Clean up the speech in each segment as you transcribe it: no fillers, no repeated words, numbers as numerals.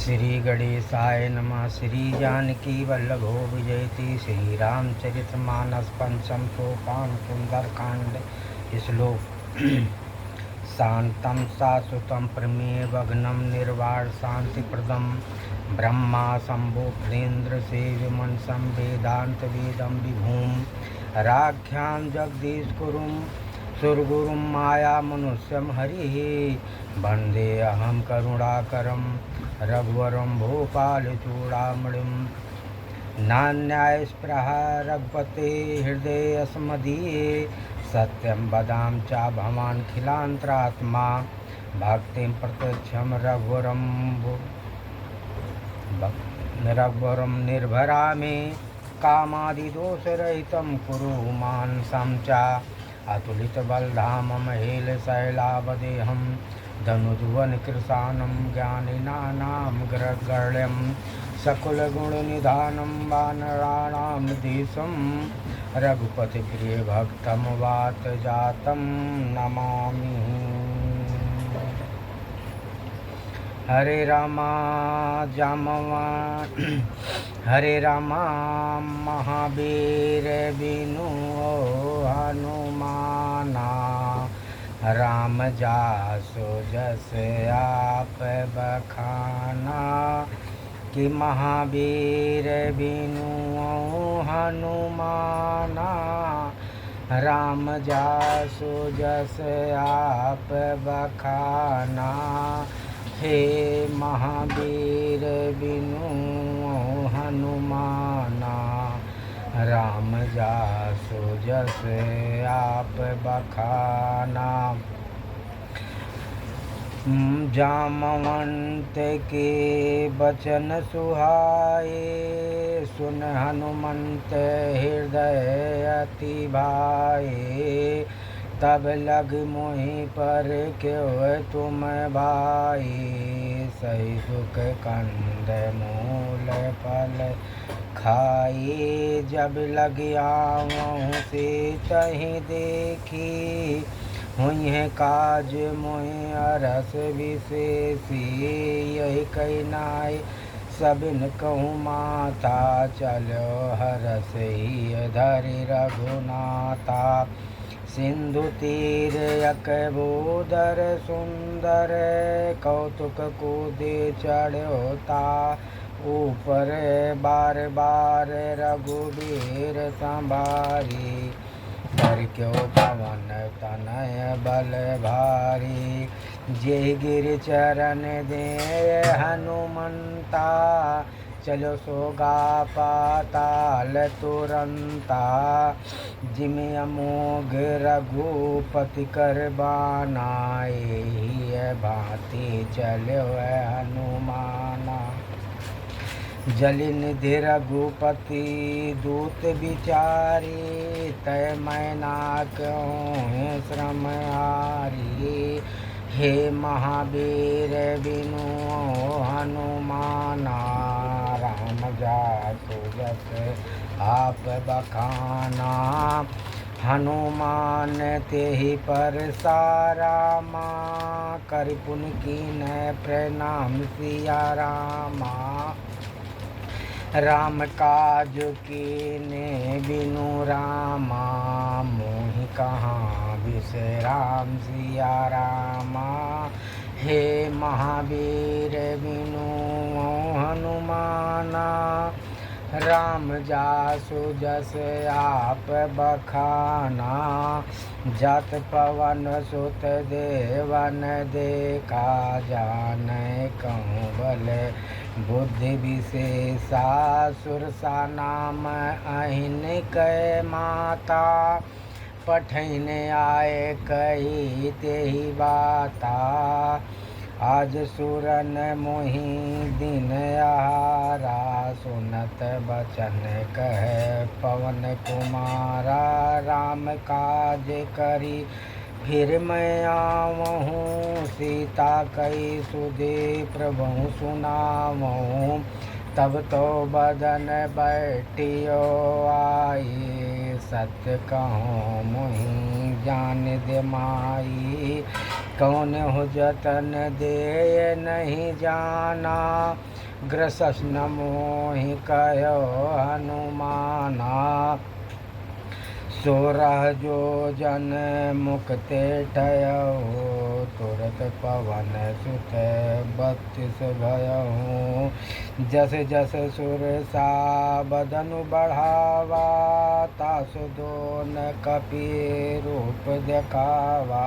श्री गणेशाय नमः। श्री जानकी वल्लभो विजयति। श्री रामचरितमानस पंचम सोपान सुंदरकांड श्लोक। शांतं शाश्वतं प्रमेय भग्नं निर्वाण शांतिप्रदं ब्रह्मा शंभो फलेन्द्र सेव्यमनसं वेदांत वेदं विभूम राख्यां जगदीश कुरुं सुरगुरुं माया मनुष्यं हरिः वन्दे अहं करुणाकरं रघुवरं भूपालचूडामणिं नान्यायस्पृहा रघुपते हृदयस्मदीये सत्यं वदामि च भवान् खिलान्तरात्मा भक्तिं प्रत्यक्षं रघुवरं निर्भरा मे कामादिदोषरहितं कुरु मानसं च अतुलितबलधामं हेलशैलावदेहं धनुर्वनकृशानं ज्ञानिनां ग्रगण्यं सकुलगुणनिधानं वानराणां देशं रघुपतिप्रियभक्तं वातजातं नमामि। हरे रामा हरे रामा महावीर बिनु हनुमाना राम जासो जस आप बखाना कि महावीर बिनु हनुमाना राम जासो जस आप बखाना हे महावीर बिनु हनुमाना राम जासो जस आप बखाना। जामवंत के बचन सुहाए सुन हनुमंत हृदय अति भाए तब लग मोहि पर क्यों तुम भाई सही सुख कंद मूल फल खाए जब लग आवहु से तहि देखी हुई है काज मोहि अरस विशेषी यही कहनाय सबिन कहूँ माता चलो हरस ही धरि रघुनाथा सिंधु तीर अकबोदर सुंदर कौतुक कूदे चढ़ोता ऊपर बार बार रघुबीर संभारी कर क्यों पवन तनय बल भारी जेहि गिर चरण दे हनुमंता चलो सोगा पाताल तुरंता जिमि अमोघ रघुपति कर बानाए भांति चलो हनुमाना जलि निधि रघुपति दूत बिचारी तय मैना क्यों श्रम हारी हे महावीर बिनु हनुमाना राम जासो जस आप बखाना हनुमान तेहि पर सारामा कर पुन कीन प्रणाम सिया रामा राम काज कीने बिनु रामा मोहि कहाँ विश्राम सिया रामा हे महावीर बिनु हनुमाना राम जासु जस आप बखाना जत पवन सुत देवन देखा जाने कहूँ बल बुद्धि विशेषा सुरसा नाम अहिन कै माता पठन आए कही तेहि बाता आज सुरन मोहि दिन आहारा सुनत बचन कह पवन कुमारा राम काज करी फिर मैं आवहूँ सीता कई सुधे प्रभु सुनावहूँ तब तो बदन बैठियो आई, सत्य कहूँ मुहि जान दे माई। कौन हो जतन दे नहीं जाना, ग्रसस न मोहि कहो हनुमाना। 16 जो जन मुक्ते ठयहु, तुरत पवन सुत 32 भयहु। जस जस सुर सा बदनु बढ़ावा, तासु दोन कपि रूप देखावा।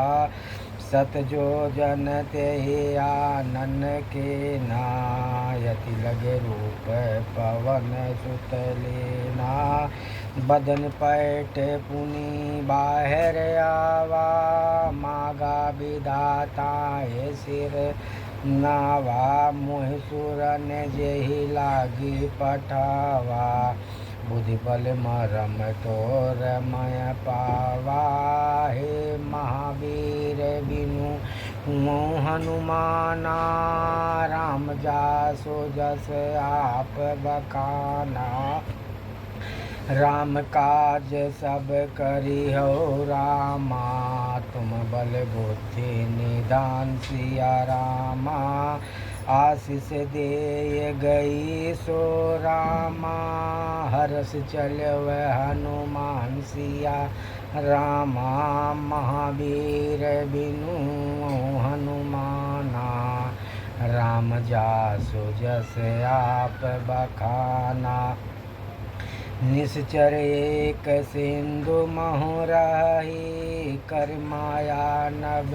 7 जो जन तेहि आनन के नायति, लगे रूप पवन सुत लेना। बदन पैठ पुनि बाहर आवा, मागा विधाताए सिर नावा। मोह सुरन जेहि लागी पठावा, बुद्धि बल मरम तोर मय पावा। हे महावीर बिनु हनुमाना, राम जासु जस आप बखाना। राम काज सब करिहो रामा, तुम बल बुद्धि निधान सिया रामा। आशीष दे गई सो रामा, हरस चलव हनुमान सिया रामा। महावीर बिनु हनुमाना, राम जासु जस आप बखाना। निश्चर एक सिंधु महु राही, कर माया नभ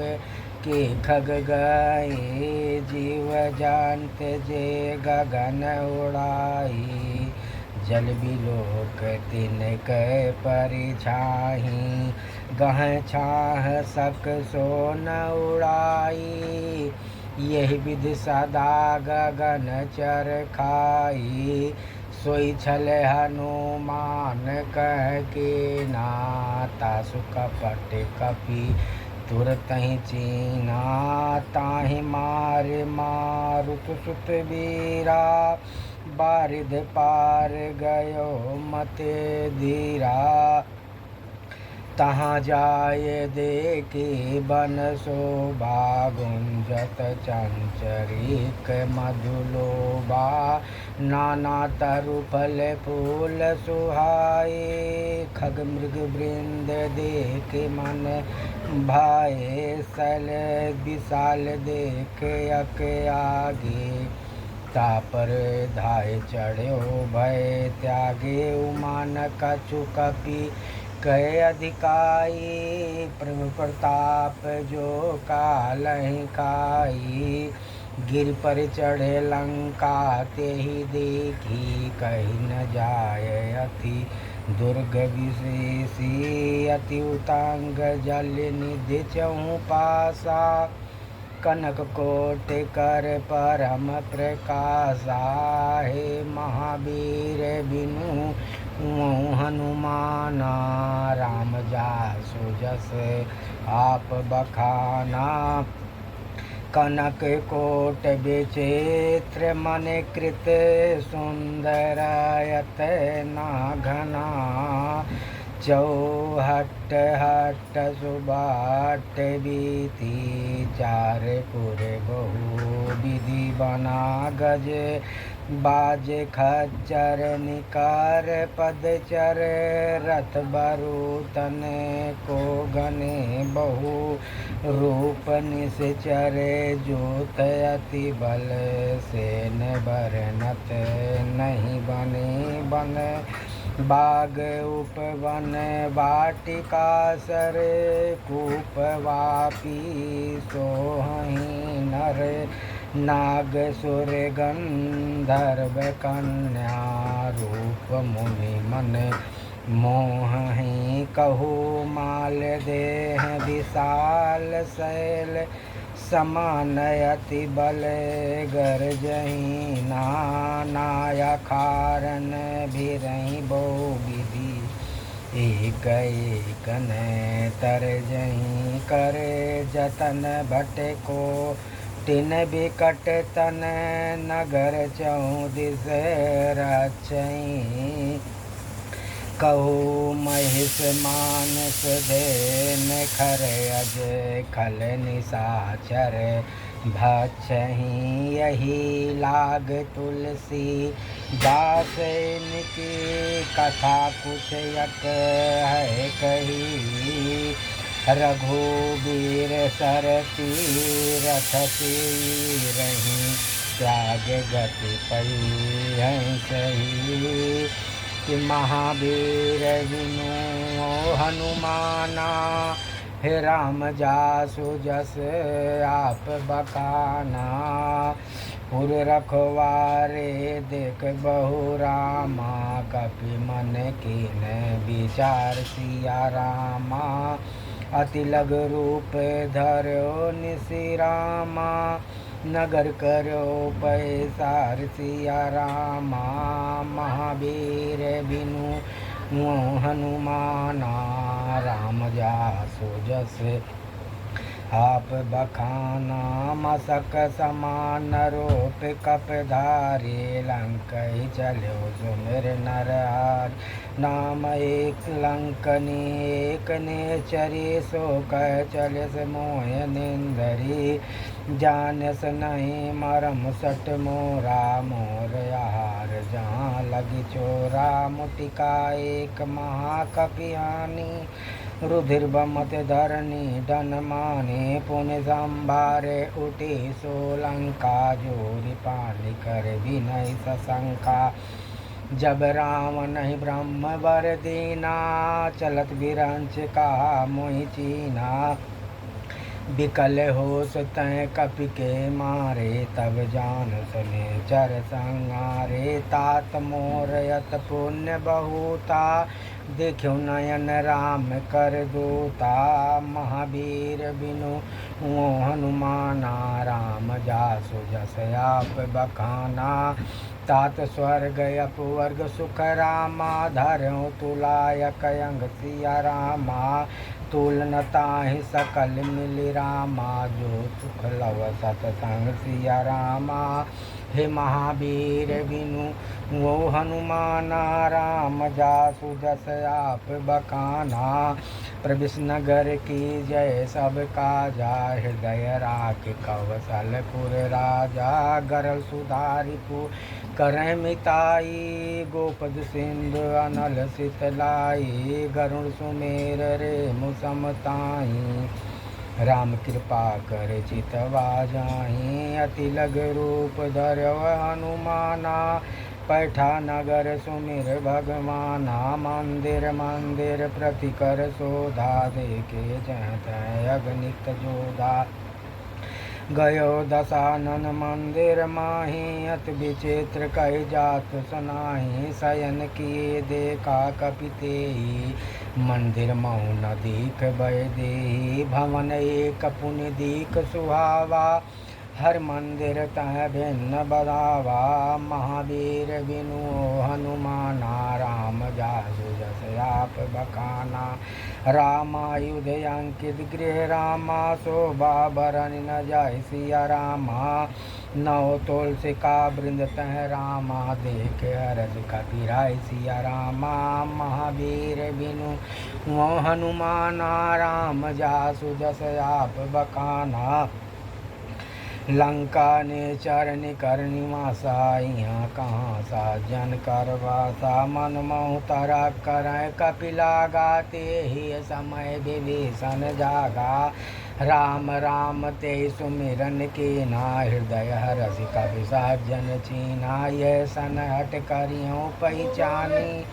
के खग गए। जीव जानत जे गगन उड़ाई, जल बिलोक तिनक परिछाही। गह छाह सक सो न उड़ाई, यही विधि सदा गगन चर खाई। सोई छल हनुमान कह के ना, तासु कपट कपि तुरतहि चीना। ताहि मार मारुत सुत वीरा, बारिध पार गयो मते धीरा। तहाँ जाय देखी बन शोभा, गुंजत चंचरिक मधुलोभा। नाना तरु फल फूल सुहाए, खग मृग वृंद देख मन भाए। सल विशाल देख अक आगे, तापर धाय चढ़ो भय त्यागे। उमान कछु कपि कहे अधिकाई, प्रभु प्रताप जो कालहि खाई। गिर पर चढ़े लंका तेहि देखी, कही न जाय अति दुर्ग विशेषी। अति उतांग जल निधि चहु पासा, कनक कोट कर परम प्रकाशा। हे महावीर बिनु हनुमाना, राम जासु जस आप बखाना। कनक कोट विचित्र मन कृत, सुंदरयत ना घना। चौहट हट सुबाट बीती, चार पुर बहु विधि बना। गज बाज खच्चर निकार पदचर, रथ बरूतन को गने बहु। रूप निश्चर जोत अति बल, सेन बरनत नहीं बने बन। बाग उपवन वाटिका सर, कूप वापी सोहहि नर। नाग सुर गंधर्व कन्या, रूप मुनि मन मोहि कहु। माल देह विशाल शैल, समान अति बल गरजहि। नाया खारन भिरहि बहु विधि, एक ने तरजहि। करे जतन भट को तिन बिकट तन नगर चौदिस रचई। कहू महिष मानस देन खर अज खल निशाचर भक्षहि। यही लाग तुलसी दास इनकी कथा कुछ यक है कही। रघुबीर सर तीरथ रही त्याग गति पई है सही। कि महावीर विनु हनुमाना हे राम जासु जस आप बखाना। पुर रखवारे देख बहु रामा कपि मन कीन विचार सिया रामा। अति लग रूप धरो निसि रामा नगर करो पैसार सिया रामा। महावीर बिनु हनुमाना राम जासु जस आप बखाना। मसक समान रूप कपधारी लंकई चलो सुमिर नरहार। नाम एक लंकनी एक नेचरी सो कह चलिस मोह निंदरी। जानस नहीं मरम सट मोरा मोर आहार जहाँ लगी चोरा। मुटिका एक महाकपियानी रुधिर बमत धरनी डन माने। पुण्य संभारे उठी सोलंका जोरी पानी कर भी नहीं सशंका। जब रावण ही ब्रह्म वर दीना चलत बिरंच कहा मोहि चीना। बिकल होश तय कपि के मारे तब जान सुने चर संहारे। तात मोर यत पुण्य बहुता देखो नयन राम कर दूता। महावीर बिनु हनुमाना राम जासु जस आप बखाना। तात स्वर्ग अपवर्ग सुख रामा धरऊ तुलायक अंग सिया रामा। तुलन ताहि सकल मिल रामा जो सुख लव सतसंग सिया रामा। हे महावीर बिनु वो हनुमाना राम जासु जस आप बखाना। प्रविश नगर की जय सब काजा हृदय राख कवसलपुर राजा। गरल सुधारिपु करह मिताई गोपद सिंधु अनल सितलाई। गरुण सुमेर रे मुसमताई राम कृपा कर चितवा जाहि। अति लग रूप धरव हनुमाना पैठा नगर सुमिर भगवाना। मंदिर मंदिर प्रति कर शोधा देखे जह तह अगणित जोधा। गयो दशानन मंदिर माही अति विचित्र कही जात सुनाही। शयन किए देखा कपितेहि मंदिर मऊ न दीख भय देहि। भवन एक पुनि दीख सुहावा हर मंदिर तह भिन्न बधावा। महावीर बिनु हनुमाना राम जासु जस आप बखाना। रामायुध अंकित गृह रामा शोभा बरन न जाय सिया रामा। नौ तुलसी का वृंद तह रामा देख हरज कपिराय सिया रामा। महावीर बिनु हनुमाना राम जासु जस आप बखाना। लंका ने चरण कर निवासा यहाँ कहाँ सा जन करवासा। मन महु तरा कर कपिला गाते ही समय विभीषण जागा। राम राम ते सुमिरन के ना हृदय हरस कपि साजन चीना। यह सन हट करियो पहचानी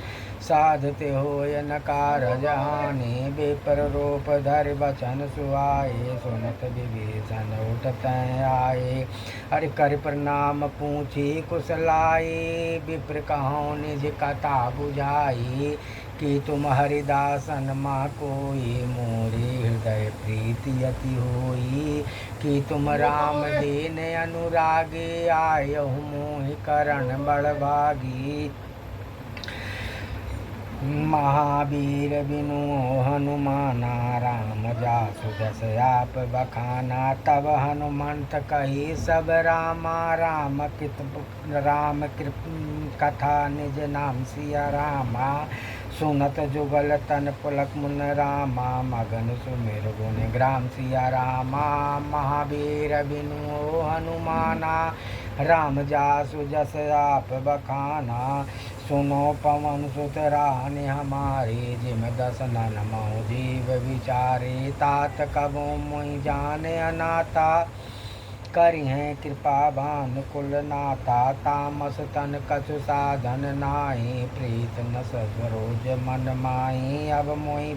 साधते होय नकार जहानी। बेपर रूप धर बचन सुहाए सुनत विभीषण उठत आए। हरि कर प्रणाम पूछी कुशलाई विप्र कहो निज कथा बुझाई। कि तुम हरिदासन माँ कोई मोरे हृदय प्रीति अति होई। कि तुम राम दीन अनुरागे आयहु मोहि करण बड़भागी। महावीर बिनु हनुमाना राम जासु जस आप बखाना। तब हनुमंत कही सब रामा राम कृप कथा निज नाम सिया रामा। सुनत जुगल तन पुलक मुन रामा मगन सुमिर गुण ग्राम सिया रामा। महावीर बिनु हनुमाना राम जासु जस आप बखाना। सुनो पवन सुत रानी हमारी जिम दस नन मऊ जीव विचारे। तात कबो मुई जाने अनाता करी हैं कृपा भान कुल नाता। तामस तन कछु साधन नाई प्रीत न सरोज मन माई। अब मोहि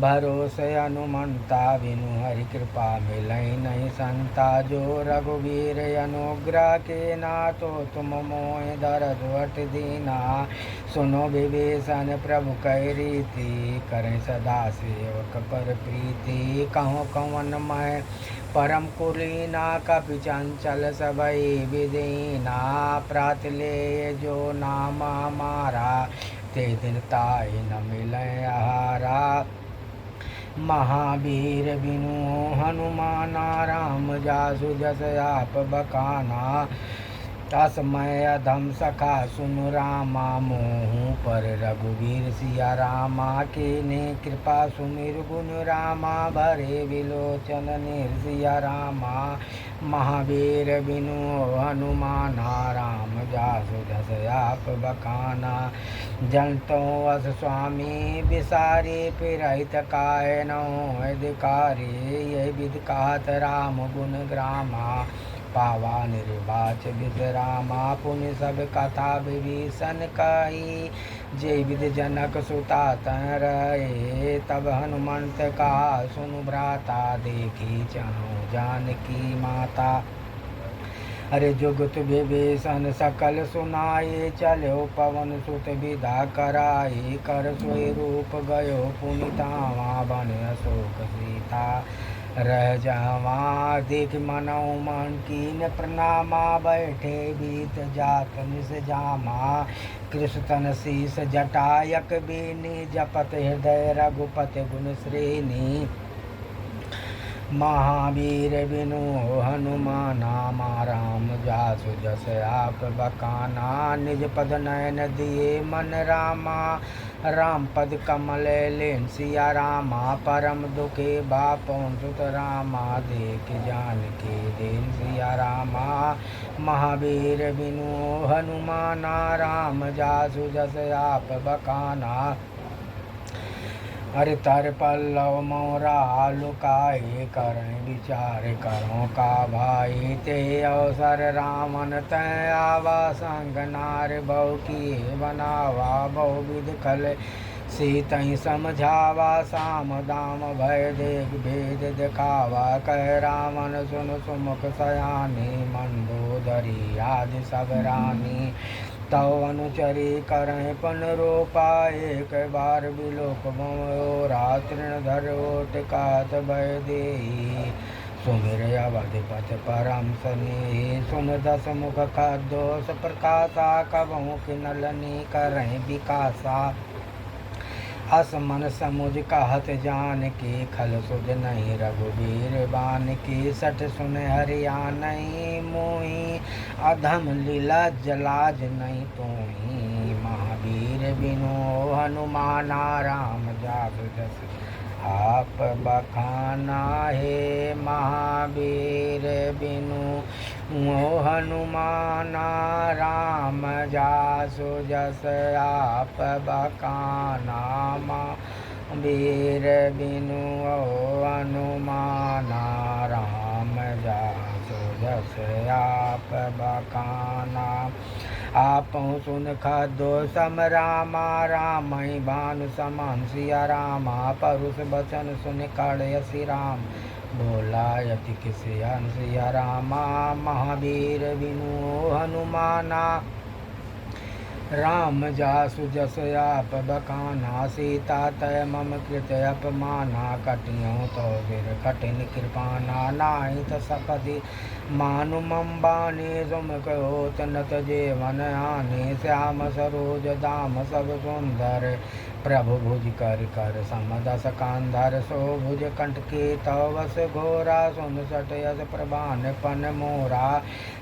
भरोसे हनुमंता बिनु हरि कृपा मिलई नहीं संता। जो रघुवीर अनुग्रह के ना तो तुम मोहि दरद वट दीना। सुनो विभीषण प्रभु कह रीति करें सदा सेवक पर प्रीति। कहो कवन मैं परम कुलीना कपि चंचल सबई विदीना। प्रात ले जो नाम हमारा ते दिन ताई न मिले आहारा। महावीर बिनु हनुमाना राम जासु जस आप बखाना। असमय अधम सखा सुनु रामा मोहू पर रघुवीर सिया रामा। के ने कृपा सुमिर गुण रामा भरे विलोचन सिया रामा। महावीर बिनु हनुमाना राम जासु जस आप बखाना। जनतो अस स्वामी विसारे पिरहित काय नो अधिकारी। ये विध कहत राम गुण ग्रामा पावा निर्वाच विश्रामा। पुण्य सब कथा विभीषण कही जे विध जनक सुता तह रहे। तब हनुमंत कहा सुनु भ्राता देखी चाहूँ जानकी माता। अरे जुगत विभीषण सकल सुनाए चलो पवन सुत विदा कराए। कर सोई रूप गयो पुनितावा बन अशोक सीता रह जावा। देख मनो मन कीन प्रणामा बैठे बीत जात निस जामा। कृष्ण तन शीस जटायक बेनी जपत हृदय रघुपति गुण श्रेणी। महावीर बिनु हनुमाना राम जासु जस आप बखाना। निज पद नयन दिए मन रामा राम पद कमल लेन सिया रामा। परम दुखे बापों सुत रामा देख जान के देन सिया रामा। महावीर बिनु हनुमाना राम जासु जस आप बखाना। हरि तर पल्लव मोरा लुकाए करें विचार करो का भाई। ते अवसर रामन तय आवा संग नार बहु की बनावा। बहु विध खल सीतई समझावा साम दाम भय देख भेद दिखावा। कह रावण सुन सुमुख सयानी मंदोदरी आदि सब रानी। तव अनुचरी करें पन रोपा एक बार बिलोक मोरा। तृणधर ओटकात भय देही सुमिर अवधिपथ परम सनेही। सुन दस मुख खदोष प्रकाशा कबहु किनलनी करें विकासा। असमन समुझ कहत जान के खल सुध नहीं रघुवीर बान की। सठ सुन हरिया नहीं मोही अधम लीला जलाज नहीं तोही। महावीर बिनु हनुमाना राम जासु जस आप बखाना। हे महावीर बिनु हनुमाना राम जासु जस आप बखाना। महावीर बिनु हनुमाना राम जासु जस आप बखाना। आपहु सुन खदो सम रामा रामहि भानु समान सिया रामा। परुष बचन सुन कड़यसि राम बोला यति किसी सिया रामा। महावीर बिनु हनुमाना राम जासु जस आप बखाना सीता तय मम कृत अपमाना कटियों तो फिर कठिन कृपाना नाहित सपति मानु मम बानी सुम कहो तनत जीवन आने श्याम सरोज दाम सब सुंदर प्रभु भुज कर कर समदस कांधर सो भुज कंठ के तवस घोरा सुन सट यस प्रभान पन मोरा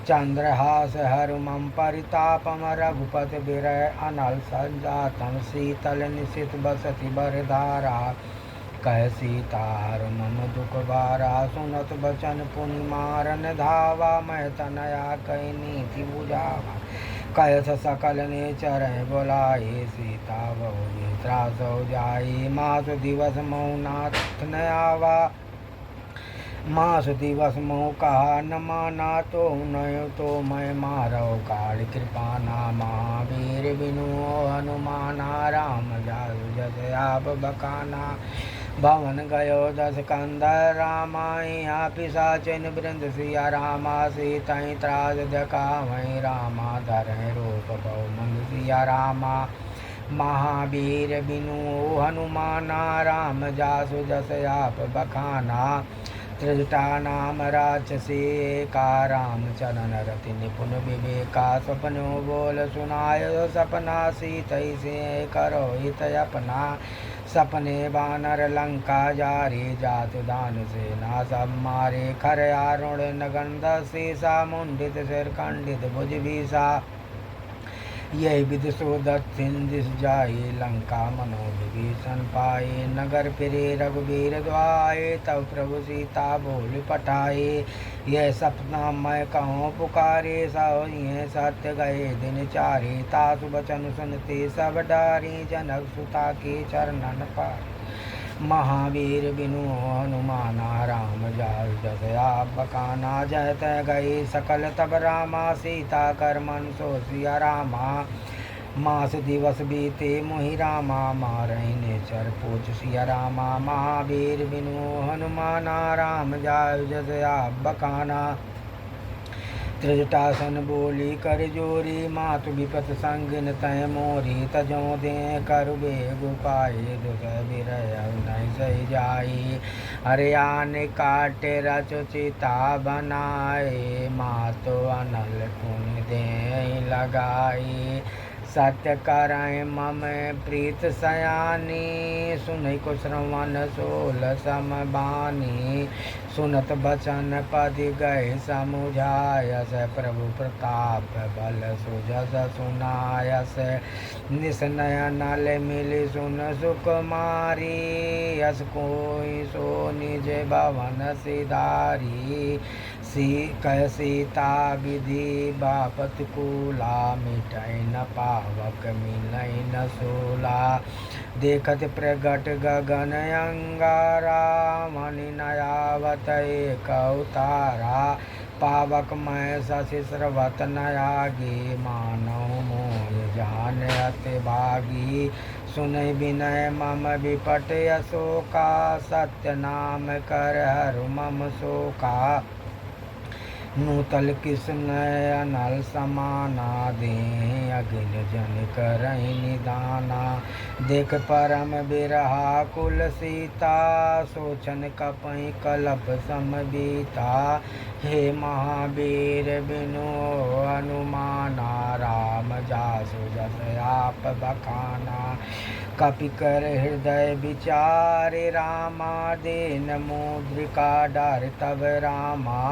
चंद्रहास हर मम परितापम रघुपति विरय अनल संजातम शीतल निशित बसति बरधारा कह सीतार मम दुख बारा सुनत बचन पुनि मारन धावा मैं तनया कई नीति बुझावा कयस सकल ने चरण बोलाए सीता बहु त्रास हो जाई मास दिवस मौनाथ न आवा मास दिवस मोह कहा न माना तो नय तो मैं मारो काल कृपा ना महावीर बिनु हनुमाना राम जासु जस आप बखाना भवन गयो दस कंदर रामाया पिशाचिन वृंद सिया रामा सीतई त्रास जका वही रामा धरे रूप बहु मंद सिया रामा महावीर बिनु हनुमाना राम जासु जस आप बखाना त्रिजटा नाम राक्षसी का राम चरण रति निपुण विवेका सपनो बोल सुनाय सपना सीतई से करो हित अपना सपने बानर लंका जारी जात दान से ना सब मारे खर आरुण नगंध सीसा मुंडित सिर खंडित भुज भीसा यही विधि सो दक्षिण दिश जाई लंका मनोविभीषण पाए नगर फिरे रघुवीर द्वाए तब प्रभु सीता बोल पटाए यह सपना मैं कहूँ पुकारे सो ये सत्य गए दिन चारे तासु बचन सुनते सब डारी जनक सुता के चरणन पाए महावीर बिनु हनुमाना राम जासु जस आप बखाना जय तय गई सकल तब रामा सीता कर मन सो सिया रामा मास दिवस बीते मोहि रामा मारई नेचर पूछ सिया रामा महावीर बिनु हनुमाना राम जासु जस आप बखाना त्रिजटासन बोली कर जोरी मातु विपत संगिन तय मोरी तजो दे कर बेगु पाए दुख बिरय नहीं सही जाई हरियाण काटे रचुचिता बनाए मातो अनल पुण्य दे लगाई सत्य कराए मम प्रीत सयानी सुन को श्रवण सोल समबानी सुनत बचन पद गए समुझायस प्रभु प्रताप बल सुजस सुनायस निस्नय नल मिली सुन सुकुमारी यस कोई सो निज भवन सिधारी कह सीता विधि बापत कूला मिटाई न पावक मिलई न सोला देखत प्रगट गगन अंगारा मणि नयावत एक अवतारा पावक मैं शशि स्रवत नयागी मानव मोह जान अति भागी सुनय विनय मम विपट अशोका सत्य नाम कर हरु मम शोका नूतल कृष्ण अनल समाना दे अगिन जन करई निदाना देख परम बिरहा कुल सीता सोचन कपई कलप समबीता हे महावीर बिनु हनुमाना राम जासु जस आप बखाना कपि कर हृदय विचारे रामा देन मुद्रिका डार तब रामा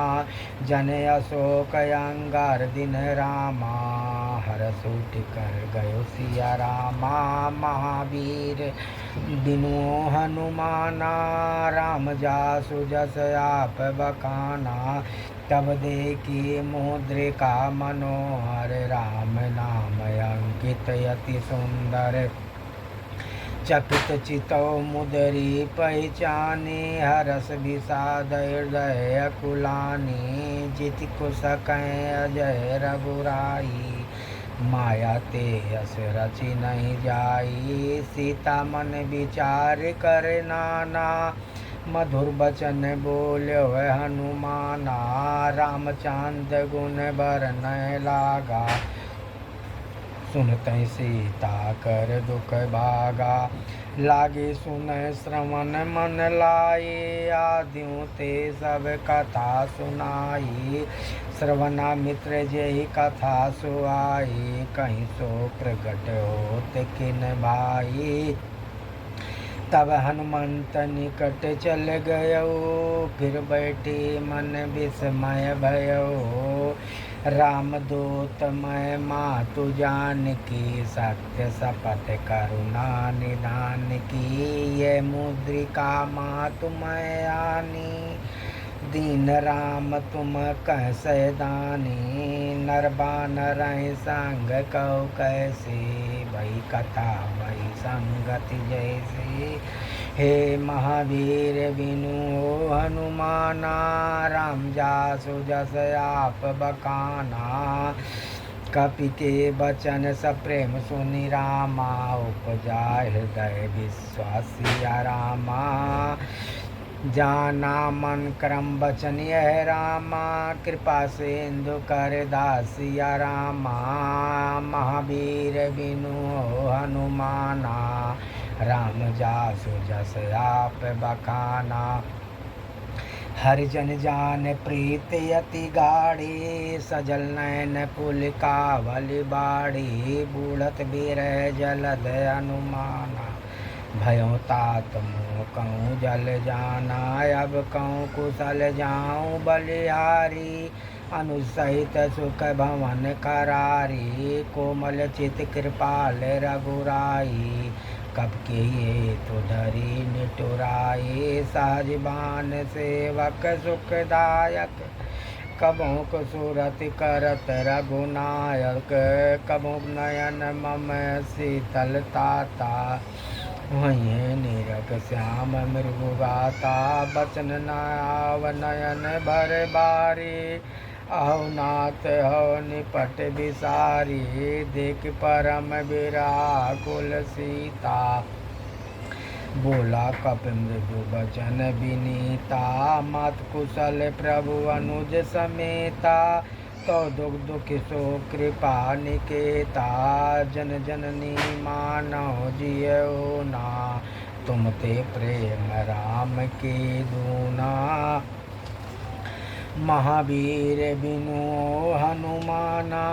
जन अशोक अंगार दिन रामा हर सूट कर गयो सिया रामा महावीर बिनु हनुमाना राम जासु जस आप बखाना तब देखी मुद्रिका मनोहर राम नाम अंकित अति सुंदर चकित चितौ मुदरी पहचाने हरस विषाद हृदय अकुलानी जिति कुशकै अजय रघुराई माया ते अस रचि नहीं जाई सीता मन विचार कर नाना मधुर बचन बोल्यो हनुमाना रामचंद्र गुण बरन लागा सुनते सीता कर दुख भागा, लागे सुन श्रवण मन लाए, आद्यों ते सब कथा सुनाई। श्रवणा मित्र जय कथा सुआई, कहीं सो प्रगट होत किन भाई। तब हनुमंत निकट चल गयो, फिर बैठे मन विस्मय भयो। राम दूत मैं मातु जानकी, सत्य शपथ करुणा निधान की। ये मुद्रिका मातु मैं आनी, दीन राम तुम कह सैदानी। नर बानर संग कहो कैसे, भई कथा भई संगति जैसे। हे महावीर बिनु हनुमाना, राम जासु जस आप बखाना। कपि के बचन सप्रेम सुनि रामा, उपजा हृदय विश्वासिया रामा। जाना मन क्रम बचन यह रामा, कृपा सिंधु कर दासिया रामा। महावीर बिनु हनुमाना, राम जासु जस आप बखाना। हरिजन जान प्रीत यति गाढ़ी, सजल नयन पुल कावल बाड़ी। बूढ़त बिरह जलद हनुमाना, भयो तात मुँह कहूँ जल जाना। अब कहूँ कुशल जाऊँ बलिहारी, अनुसहित सुख भवन करारी। कोमल चित कृपाल रघुराई, कब के ये तो धरी निटुराई। सहज बान सेवक सुखदायक, कबों को सूरत करत रघुनायक। कबों नयन मम शीतलताता, वहीं निरख श्याम मृगुगाता। बचन नाव नयन भर बारी, अहो नाथ हो निपट बिसारी। देख परम विराकुल सीता, बोला कपि मृदु बचन विनीता। मत कुशल प्रभु अनुज समेता, तो दुख सो कृपा निकेता। जन जननी मानव जियो ना, तुम ते प्रेम राम के दूना। महावीर बिनु हनुमाना,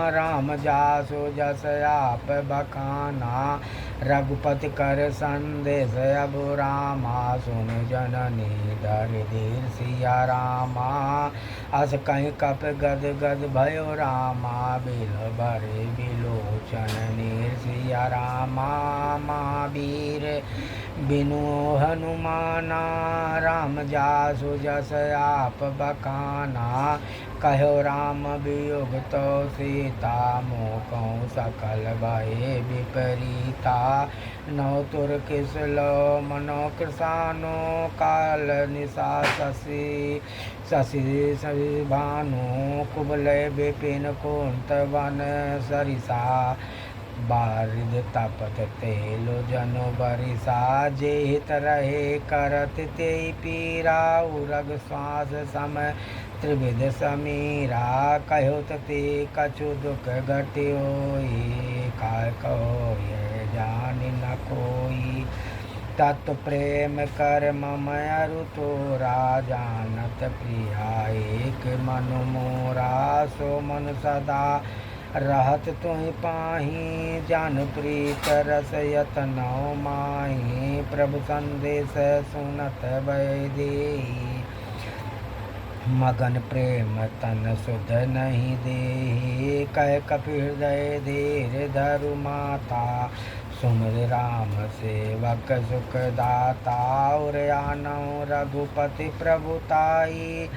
राम जासु जस आप बखाना। रघुपति कर संदेश अब रामा, सुन जननी धर धीर सिया रामा। अस कहीं कप गद गद भयो रामा, बिल भरे बिलोचन नीर सिया रामा। महावीर बिनु हनुमाना, राम जासु जस आप बखाना। कहो राम वियोग तो सीता, मोह कहूँ सकल भय विपरीता। नौ तुर किस लो मनो कृसानो, काल निशा शशि शशि भानु। कुबलय विपिन कुंत वन सरिसा, बारिद तपत तेलो जनो बरिसा। जेहित रहे करत ते पीरा, उरग श्वास समय त्रिविध समीरा। कहो ते कछु दुख घटियोई, काय कहो ये जानि न कोई। तत् प्रेम कर मम अरु तोरा, जानत प्रिया एक मनु मोरा। सो मन सदा रहत तुहि पाही, जान प्रीत रस यतनौ माही। प्रभु संदेश सुनत भय देहि, मगन प्रेम तन सुध नहीं देहि। कह कपि हृदय धीर धरु माता, सुमिर राम सेवक सुख दाता। और आनौ रघुपति प्रभुताई,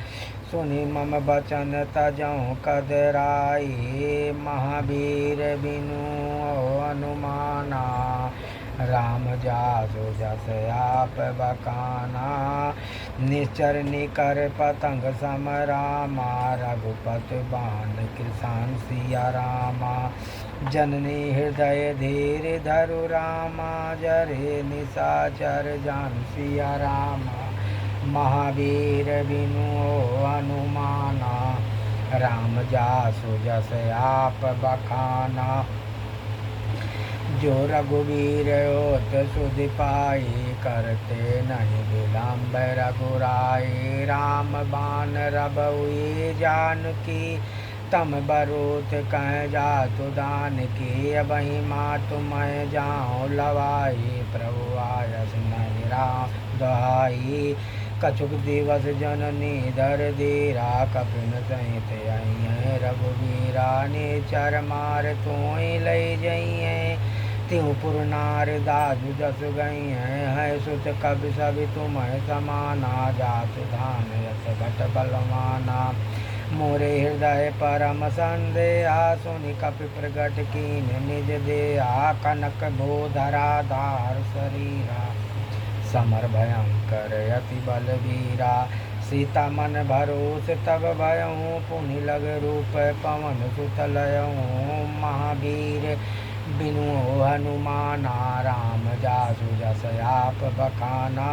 सुनि मम बचन तजौ कदराई। महावीर बिनु हनुमाना, राम जासु जस आप बखाना। निश्चर निकर पतंग सम रामा, रघुपति बाण कृसान सिया रामा। जननी हृदय धीर धरु रामा, जरे निशाचर जान सिया रामा। महावीर बिनु हनुमाना, राम जासु जस आप बखाना। जो रघुवीर होत सुधि पाई, करते नहीं विलम्ब रघुराई। राम बाण रबउई जानकी, तम बरूत कह जातु दान की। अबहि मातु मैं जाऊँ लवाई, प्रभु आयस नहीं राम दुहाई। कछुक दिवस जननी धर धीरा, कपिन सहित अइहें रघुवीरा। निचर मार तुहि लई जइहें, त्यों पुर नार दाजु जस गई है सुत कवि सभी तुम्हें समाना। जातु धान यस घट बलवाना, मोरे हृदय परम संदेहा। सुनि कपि प्रगट कीन निज देहा, कनक बोधरा धार शरीरा। समर भयंकर अति बलवीरा, सीता मन भरोस तब भयऊँ। पुनि लग रूप पवन सुत लयऊँ, महावीर बिनु हनुमाना। राम जासु जस आप बखाना,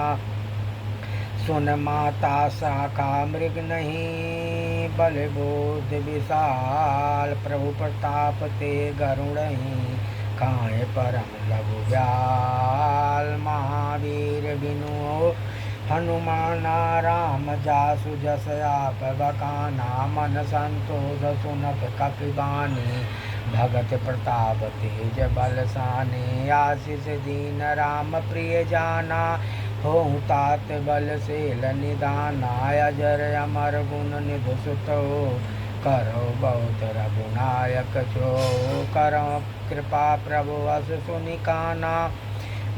सुन माता शाखा मृग नहीं। बल बोध विशाल, प्रभु प्रताप ते गरुड़हि। खाए परम लघु ब्याल, महावीर बिनु हनुमाना। राम जासु जस आप बखाना, मन संतोष सुनत कपिबानी। भगत प्रताप तेज बलसाने, आशीष दीन राम प्रिय जाना। हों तात बल सेल निदाना, अजर अमर गुण निधि सुतो। करो बहुत रघुनायक छो, करो कृपा प्रभु अस सुनिकाना।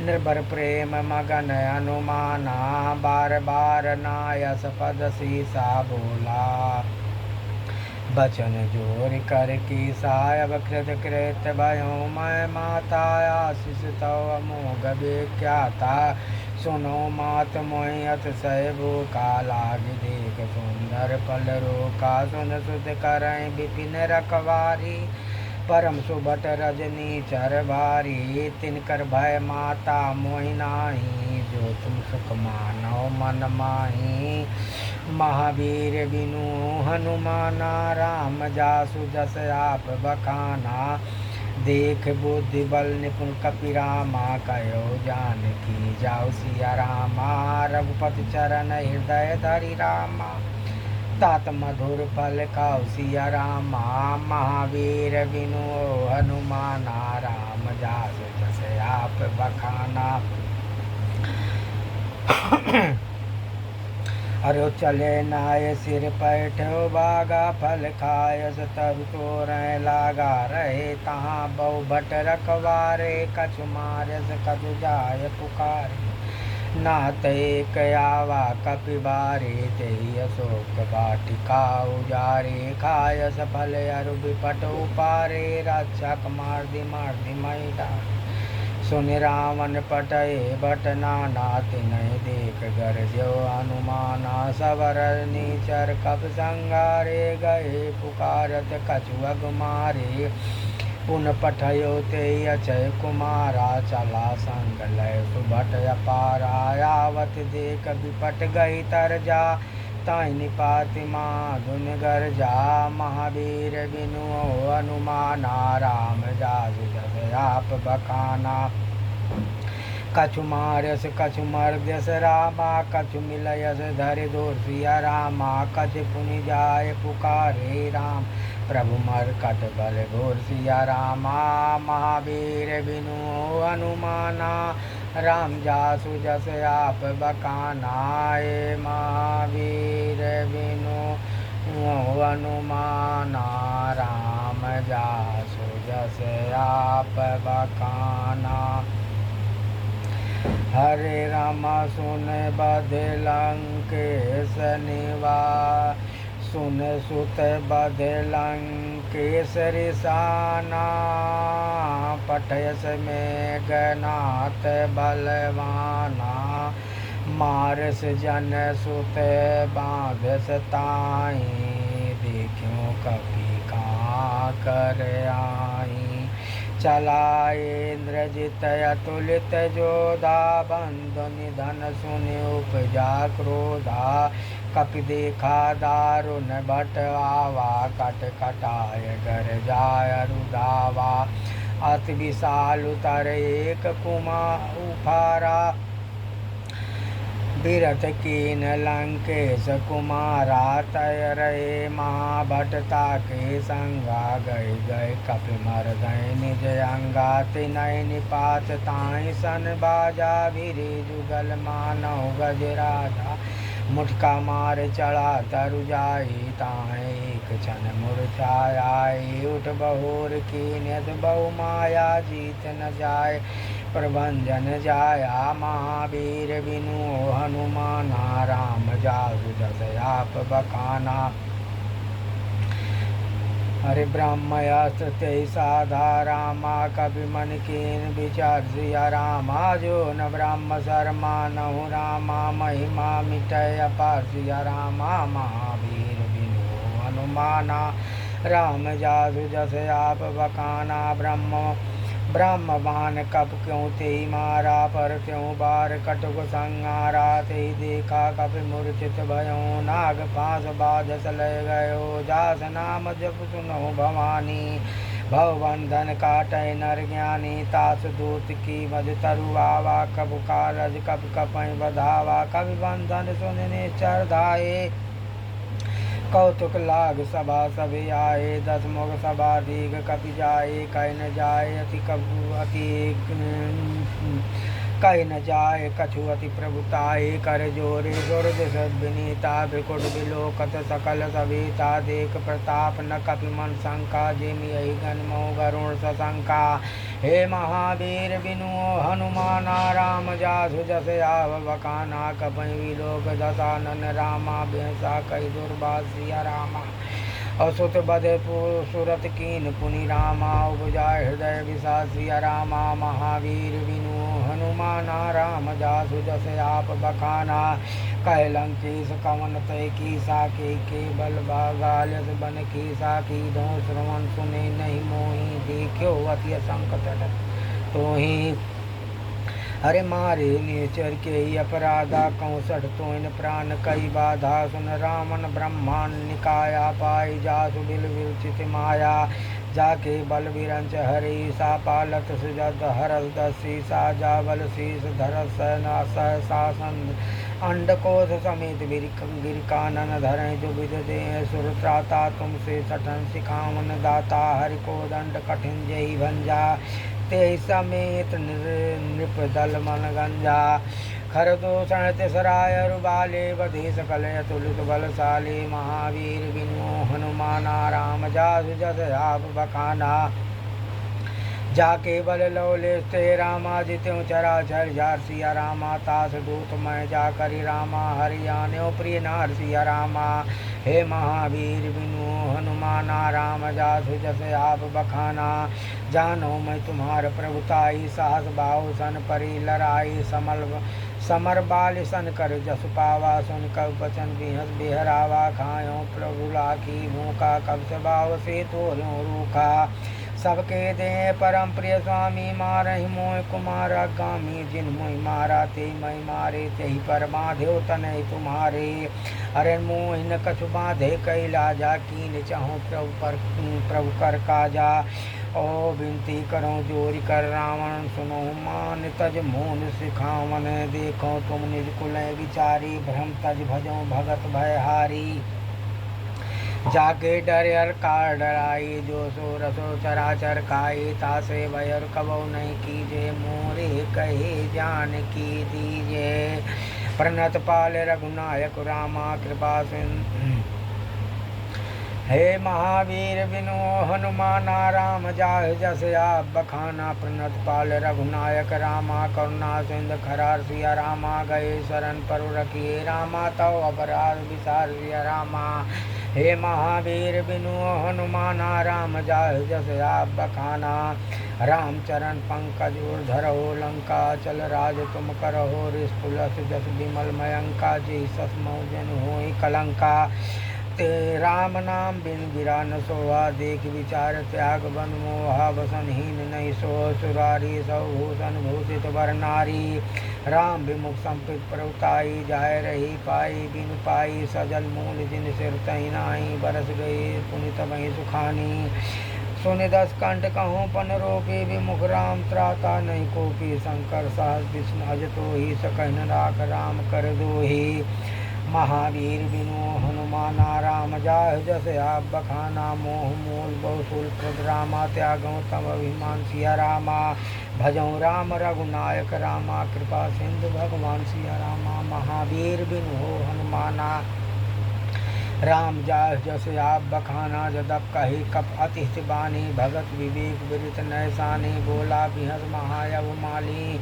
निर्भर प्रेम मगन हनुमाना, बार बार नायस पद सीसा बोला। बचन जोर कर की सायब कृत कृत भयो। मैं माता आशीष तव अमोघ विख्याता। सुनो मात मोहि अतिशय भूखा, लागी देख सुंदर फल रोका। सुन सुत करैं विपिन रखवारी, परम सुभट रजनी चर भारी। तिनकर भय माता मोहि नाही, जो तुम सुख मानो मन माही। महावीर बिनु हनुमाना, राम जासु जस आप बखाना। देख बुद्धि बल निपुण कपिरामा, कहो जानकी जाऊ सिया रामा। रघुपति चरण हृदय धरि रामा, तात मधुर फल खाऊ सिया रामा। महावीर बिनु हनुमाना, राम जासु जस आप बखाना। अरे चले नाय सिर पैठो बागा, फल खाय तरु तोरैं लागा। रहे तहाँ बहु भट रखवारे, कछु मारस कछु जाय पुकारे। नाथ एक आवा कपि बारे, तेहि अशोक वाटिका उजारे। खायस फल अरु बिपट उपारे, रक्षक मार दी मई डारे। सुनि रावण पटए भट नाना, तिनहि देख गरजो हनुमाना। सवर नीचर कप संगारे, गए पुकारत कछु अगमारे। पुन पठयो ते अचय कुमारा, चला संग लय सुभट अपारा। आवत देख विपट गई तरजा, ताहि निपाति माधुन गरजा। महावीर बिनु हनुमाना, राम जासु जस आप बखाना। कछु मारस कछु मर्दस रामा, कछु मिलयस धरि दोर सिया रामा। कछु पुनि जाय पुकारे राम, प्रभु मरकट बल घोर सिया रामा। महावीर बिनु हनुमाना, राम जासु जस आप बखाना। ए महावीर बिनु हनुमाना, राम जासु जस आप बखाना। हरे राम सुन बध लंकेश निवास, सुन सुत बध लंकेश रिसाना। पठयस मेघनाथ बलवाना, मारस जन सुत बांधस ताई। देखियो कपि कहाँ कर आई, चला इंद्रजित अतुलित जोधा। बंधु निधन सुनि उपजा क्रोधा, कपि देखा दारुण भट आवा। कट कटाय गर जाय रुधावा, अति विशाल उतर एक कुमा उफारा बिरथ कीन लंकेश कुमारा तय रहे महाभटता के संगा गए गए कपि मर गए निज अंगा तिनय निपात ताहि सन बाजा भिरे जुगल मानव गजराजा मुठका मार चढ़ा तरु जाई ताहि एक क्षण मूर्छाई उठ बहोर कीन बहु माया जीत न जाय प्रभंजन जाया महावीर बिनु हनुमाना राम जासु जस आप बखाना हरे ब्रह्मयास्त्र ते साधा रामा कवि मन कीन विचार सिया रामा जो न ब्रह्म शर्मा नहु रामा महिमा मिटय अपार सिया रामा महावीर बिनु हनुमाना राम जासु जस आप बखाना ब्रह्मवान कप क्यों ते मारा पर त्यों बार कटुक संहारा ते देखा कपि मूर्छित भयो नाग पास बाधस लय गयो जास नाम जप सुनो भवानी भवबंधन काटय नर ज्ञानी तास दूत की मद तरुआवा कब कारज कब कपय बधावा कवि बंधन सुन निश्चर धाये कौतुक लाग सभा सभी आए दस मुख सभा दीघ कपि जाए कह न जाए अति कबू अति कह न जाए कछु अति प्रभुताए कर जोरे दुर्द विनीता विकुट विलोकत सकल सविता देख प्रताप न कपि मन शंका जिमि यही गन्मो गरुण सशंका हे महावीर बिनु हनुमाना राम जासु जस आव बखाना कपि विलोक दशानन रामा बेसा कई दुर्बासिया रामा असुत बधे सुरत कीन पुनि रामा उपजाय हृदय विशासिया रामा महावीर बिनु हनुमाना राम जासु जस आप बखाना कह लंकेश कवन तय की साके के बल बागालस बन की साकी दो श्रवण सुने नहीं मोही देखो अति संकट तो ही हरे मारे नेचर के ही अपराधा कौसठ तो इन प्राण कई बाधा सुन रामन ब्रह्मांड निकाया पाई जासु बिल विचित माया जाके बल विरंच हरि सा पालत सुजद हरस दसी सा जावल शीस धरस शासन अंडकोश समेत गिरिकानन धरें जो विद दे सुर त्राता तुमसे सठन सिखावन दाता हरि को दंड कठिन जही भंजा ते समेत नृप दल मन गंजा खर दूषण तिसराय रुबाले बधे सकल तुलित बलशाली महावीर बिनु हनुमाना राम जासु जस आप बखाना जाके बल लौले ते रामा जित्यों चराचर जार सिया रामा तास दूत मैं जा करी रामा हरियाण्यो प्रिय नार सिया रामा हे महावीर बिनु हनुमाना राम जासु जस आप बखाना जानो मैं तुम्हार प्रभुताई साहस बाहु सन परी लड़ाई समर बाल सन कर जस पावा सुन कब बचन बिहस बिहरावा खायो प्रभु लाखी भूखा कब से बाव से तोर्यो रूखा सबके दे परम प्रिय स्वामी मारहि मोह कुमार गामी जिन मोहि मारा ते मई मारे ते पर बांध्यो तनय तुम्हारे अरे मोह न कछु बांधे कैलाजा कीन चाहो प्रभु कर काजा ओ विनती करो जोरी कर रावण सुनो मान तज मोन सिखावन देखो तुम निज कुल विचारी भ्रम तज भजो भगत भयहारी जाके डर कार डराई जो सो रसो चराचर खाई तासे भयर कबो नहीं कीजे मोरे कहे जान की दीजे प्रणत पाल रघुनायक रामा कृपा हे महावीर बिनु हनुमाना राम जाहि जस आप बखाना प्रणत पाल रघुनायक रामा करुणा सिंध खरार सिया रामा गए शरण पर रखिए रामा तव अपराध विसार सिया रामा हे महावीर बिनु हनुमाना राम जाहि जस आप बखाना राम चरण पंकज धरो लंका चल राज तुम करहो रिस्पुलस जस विमल मयंका जी सस मौजन होई कलंका ते राम नाम बिन गिरा न सोहा देख विचार त्याग बन मोहा वसनहीन नहीं सो सुरारी सभूषण भूषित वर नारी राम विमुख संपित प्रभुताई जाय रही पाई बिन पाई सजल मूल जिन सिर तही नाई बरस गई पुनित मही सुखानी सुनि 10 कंठ कहूँ पन रोपी, विमुख राम त्राता नहीं कोपी। शंकर सहस विष्णु अजतो ही, सकहिन राख राम कर दोही। महावीर बिनु हनुमाना, राम जाहि जस आप बखाना। मोह मूल बहुसूल प्रद रामा, त्यागौ तम अभिमान सिया रामा। भजौ राम रघुनायक रामा, कृपा सिंधु भगवान सिया रामा। महावीर बिनु हनुमाना, राम जाहि जस आप बखाना। जदप कही कप अति बानी, भगत विवेक विरित नैसानी। बोला बिहस महायव माली,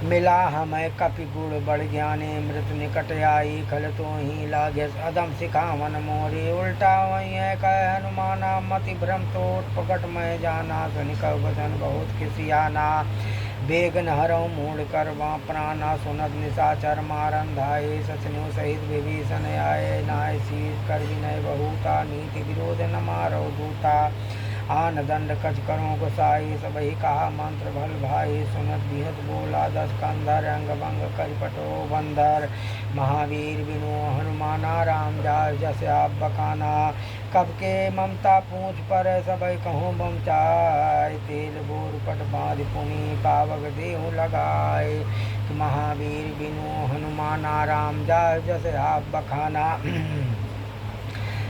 मिला हमें कपि गुण बड़ ज्ञानी। मृत निकट आई, खल तो ही लागे अदम सिखावन मोरी। उल्टा वही है कह हनुमाना, मति भ्रम तोट प्रकट में जाना। सुनि कह वचन बहुत किसियाना, बेगन हरौ मूड कर प्राणा। सुनत निशाचर मारन धाये, सचनु सहित विभीषण आए। नाय शीर कर विनय बहुता, नीति विरोध न मारो दूता। आन दंड कछ करो गोसाई, सबही कहा मंत्र भल भाई। सुनत बिहत बोला 10 कंधर, अंग भंग कर पटो बंदर। महावीर बिनु हनुमाना, राम जाहि जस आप बखाना। कब के ममता पूछ पर, सबही कहूँ बम चाय। तेल बोर पट बाँध पुनि, पावक देहु लगाए। महावीर बिनु हनुमाना, राम जाहि जस आप बखाना।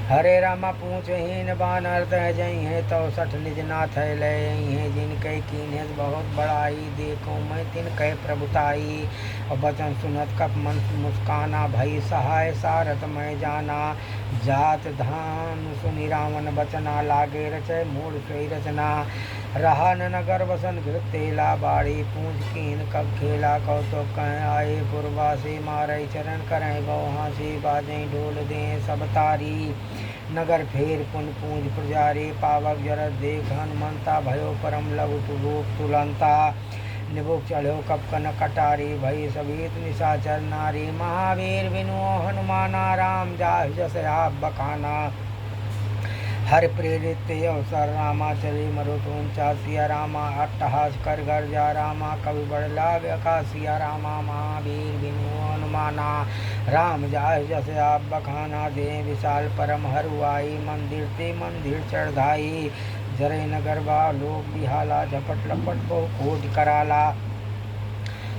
हरे रामा पूछ हीन बानर, तह जई है तो 60 निज नाथ लई है। जिनके कीन्हे बहुत बड़ाई, देखो मैं तिनके प्रभुताई। और बचन सुनत कप मन मुस्काना, भई सहाय सारथ मैं जाना। जात धान सुनि रावण बचना, लागे रचय मूढ़ सोई रचना। रहा न नगर बसन घृत तेला, बाड़ी पूछ कीन कब खेला। कौतुक कह आए पुरवासी, मारई चरण करें बहुहासी। बाजें ढोल दें सब तारी, नगर फेर पुन पूज पुजारी। पावक जरत देख हनुमंता, भयो परम लघु रूप तुलंता। निबुक चढ़ो कपकन कटारी, भई सभीत निशाचर नारी। महावीर बिनु हनुमाना, राम जाहि जस आप बखाना। हर प्रेरित अवसर रामा, चले मरुत ऊंचा सिया रामा। अट्टहास कर घर जा रामा, कवि बड़ लाग अकासिया रामा। महावीर बिनु हनुमाना, राम जाहि जस आप बखाना। दे विशाल परम हरुआई, मंदिर ते मंदिर चढ़ाई। जरे नगर बा लोक बिहाला, झपट लपट बहु खोज कराला।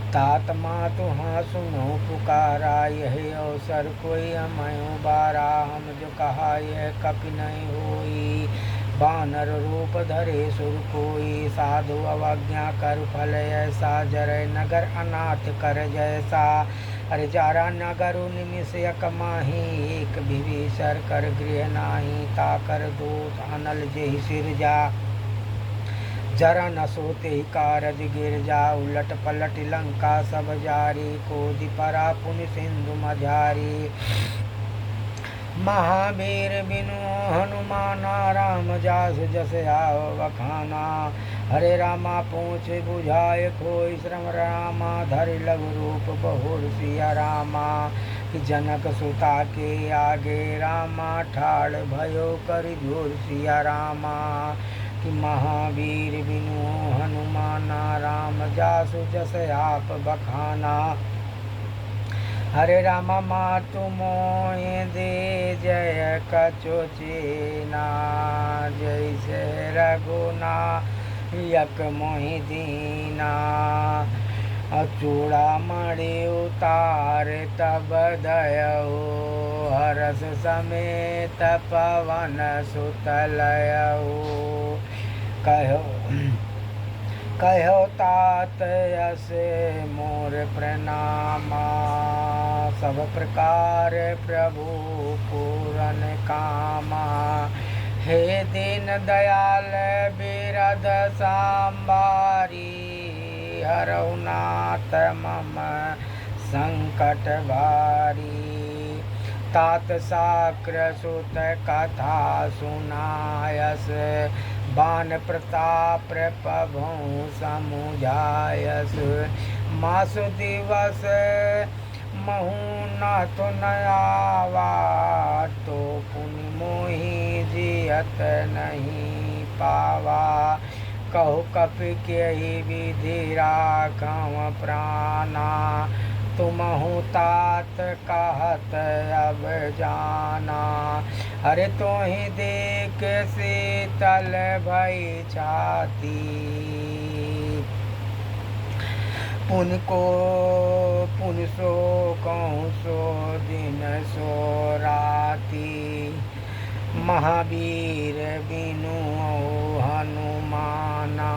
तात मातु हाँ सुनो पुकारा, यह अवसर कोई हमें उबारा। हम जो कहा यह कपि नहीं होई, बानर रूप धरे सुर कोई। साधु अवज्ञा कर फल ऐसा, जरय नगर अनाथ कर जैसा। अरे जारा नगर निमिष यक माही, एक विभीषर कर गृह नाही। ताकर दूत अनल जेहि सिर जा, जरा न सोते ही कारज गिर जा। उलट पलट लंका सब जारी, कोदि परा पुनि सिंधु मझारी। महावीर बिनु हनुमाना, राम जासु जस आओ बखाना। हरे रामा पूछ बुझाए खोई, श्रम रामा धरि लघु रूप बहुर सिया रामा। कि जनक सुता के आगे, रामा ठाड़ भयो कर जोर सिया रामा। कि महावीर बिनु हनुमाना, राम जासु जस आप बखाना। हरे रामा मातु मोहि दे, जय कछु चीना। जैसे रघुना यक मोहि दीना। चूड़ा मणि उतार तब दयऊ, हरस समेत पवन सुत लयऊ। कहो तात यस मोर प्रणामा, सब प्रकार प्रभु पूरन कामा। हे दीन दयाल बिरद सांबारी, हरौ नाथ मम संकट भारी। तात साक्र सुत कथा सुनायस, बान प्रताप प्रभु समुझायस। मासु दिवस महु नाथ नयावा, तो पुनि मोहि जियत नहीं पावा। कहु कपि केहि विधि राखम प्राणा, तुमहु तात कहत अब जाना। अरे तो ही देख शीतल भई छाती, पुन को पुन सो कहूँ सो दिन सो राती, महावीर बिनु हनुमाना,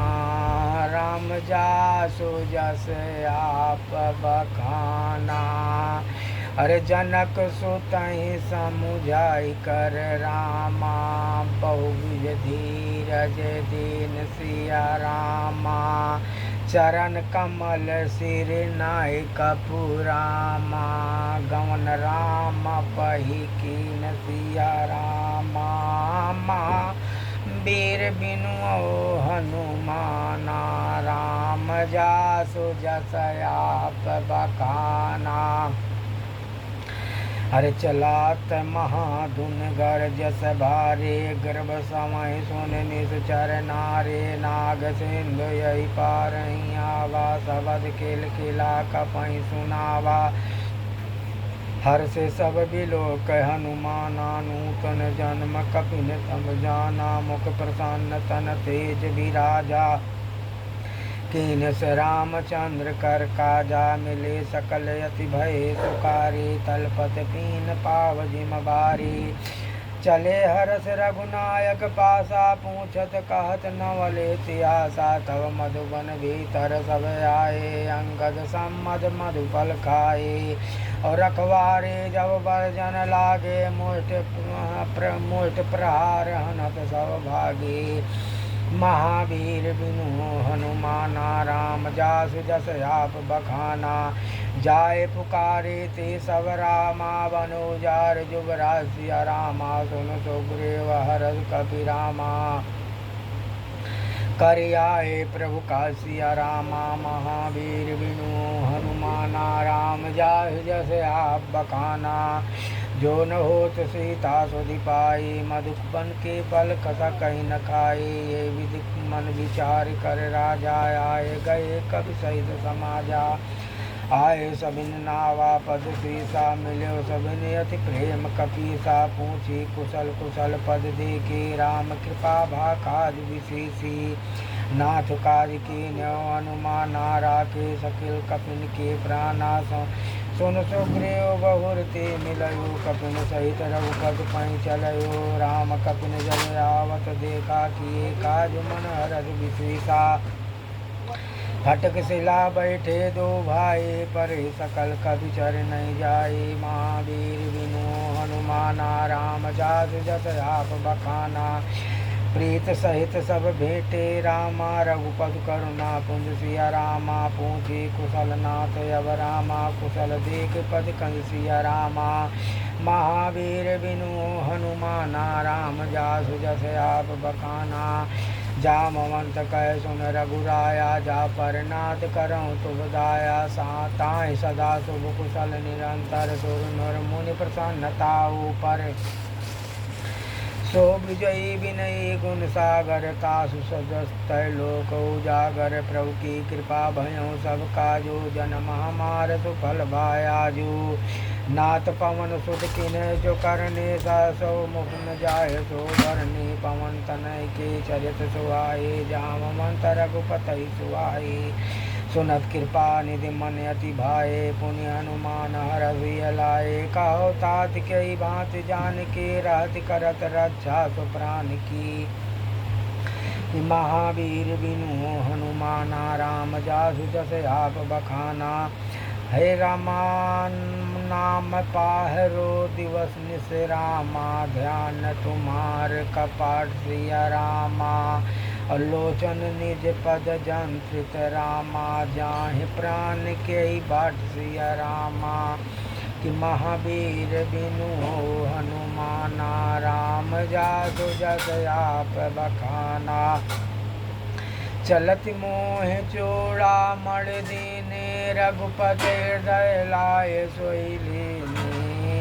राम जासु जस आप बखाना। अरे जनक सुतहि समुझाई कर रामा, बहुविध धीरज दीन सिया रामा, चरण कमल सिर नाय कपुरामा, गवन राम पही कीन सिया रामा, वीर बिनु हनुमाना, राम जासु जस आप बखाना। अरे चलात महाधुन गर्जस भारे, गर्भ समय सुन निश्चर नारे, नाग सिंधु यही पार आवा, सबद किल किला कपहि सुनावा, हर से सब बिलोक हनुमाना, नूतन जन्म कपिन तम जाना, मुख प्रसन्न तन तेज विराजा, कीन से रामचंद्र कर काजा, मिले सकल यति भय सुकारी, तलपत पीन पाव जिम बारी, चले हरस रघुनायक पासा, पूछत कहत नवले तिहासा, तव मधुबन भीतर सब आए, अंगद सम्मद मधुफल खाए, और रखवारे जब बरजन लागे, मुष्ट प्रहार हनत सब भागे, महावीर बिनु हनुमाना, राम जासु जस आप बखाना, जाए पुकारे ते सब रामा, बनोजार जुबराज सिया रामा, सुन सुग्रीव हरष कपि रामा, कर आए प्रभु का सिया रामा, महावीर बिनु हनुमाना, राम जासु जस आप बखाना, जो न होत सीता सुधि पाई, मधुबन के फल कसा कहीं न खाए, ये विधि मन विचार कर राजा, आए गए कवि सहित समाजा, आए सबिन नावा पद सीसा, मिले सबिन अति प्रेम कपीसा, पूछी कुशल कुशल पद देखे, राम कृपा भा काज विशेषी, नाथ काज की न्यो हनुमाना, राखे सकिल कपिन के प्राणा, सुन सुग्रीव बहुरते मिलयो, कपिन सहित रघुपति पहि चलयो, राम कपिन जब आवत देखा, किए काज मन हरष विशेषा, फटक शिला बैठे दो भाई, पर सकल कवि चर नहीं जाए, महावीर बिनु हनुमाना, राम जासु जस आप बखाना, प्रीत सहित सब भेटे रामा, रघुपति करुणा पुंज सिया रामा, पूछे कुशल नाथ अब रामा, कुशल देख पद कंज सिया रामा, महावीर बिनु हनुमाना, राम जासु जस आप बखाना, जामवंत कह सुन रघुराया, जा पर नाथ करऊँ तुम दाया, ताहि सदा शुभ कुशल निरंतर, सुर नर मुनि प्रसन्नता ऊपर, सो विजयी विनयी गुण सागर, तासु सदस्तय लोक उजागर, प्रभु की कृपा भयों सब काजो, जन्म हमार सुफल भायाजू, नाथ पवन सुत किन जो करने, सो मुख न जाय सो भरने, पवन तनय के चरित सुहाए, जामवंत रघुपति सुहाए, सुनत कृपा निधि मन अति भाए, पुण्य हनुमान हरषि लाए, कहो तात कई बात जान के, रहत करत रक्षा सुप्राण की, महावीर बिनु हनुमाना, राम जासु जस आप बखाना, हे रामान नाम पाहरो दिवस निस रामा, ध्यान तुम्हार कपाट सिया रामा, लोचन निज पद जंत्रित रामा, जाहि प्राण के बाट सिया रामा, कि महावीर बिनु हनुमाना, राम जासु जस आप बखाना, चलत मोह चूड़ा मण दीने, रघुपति हृदय लाए सोई लीने,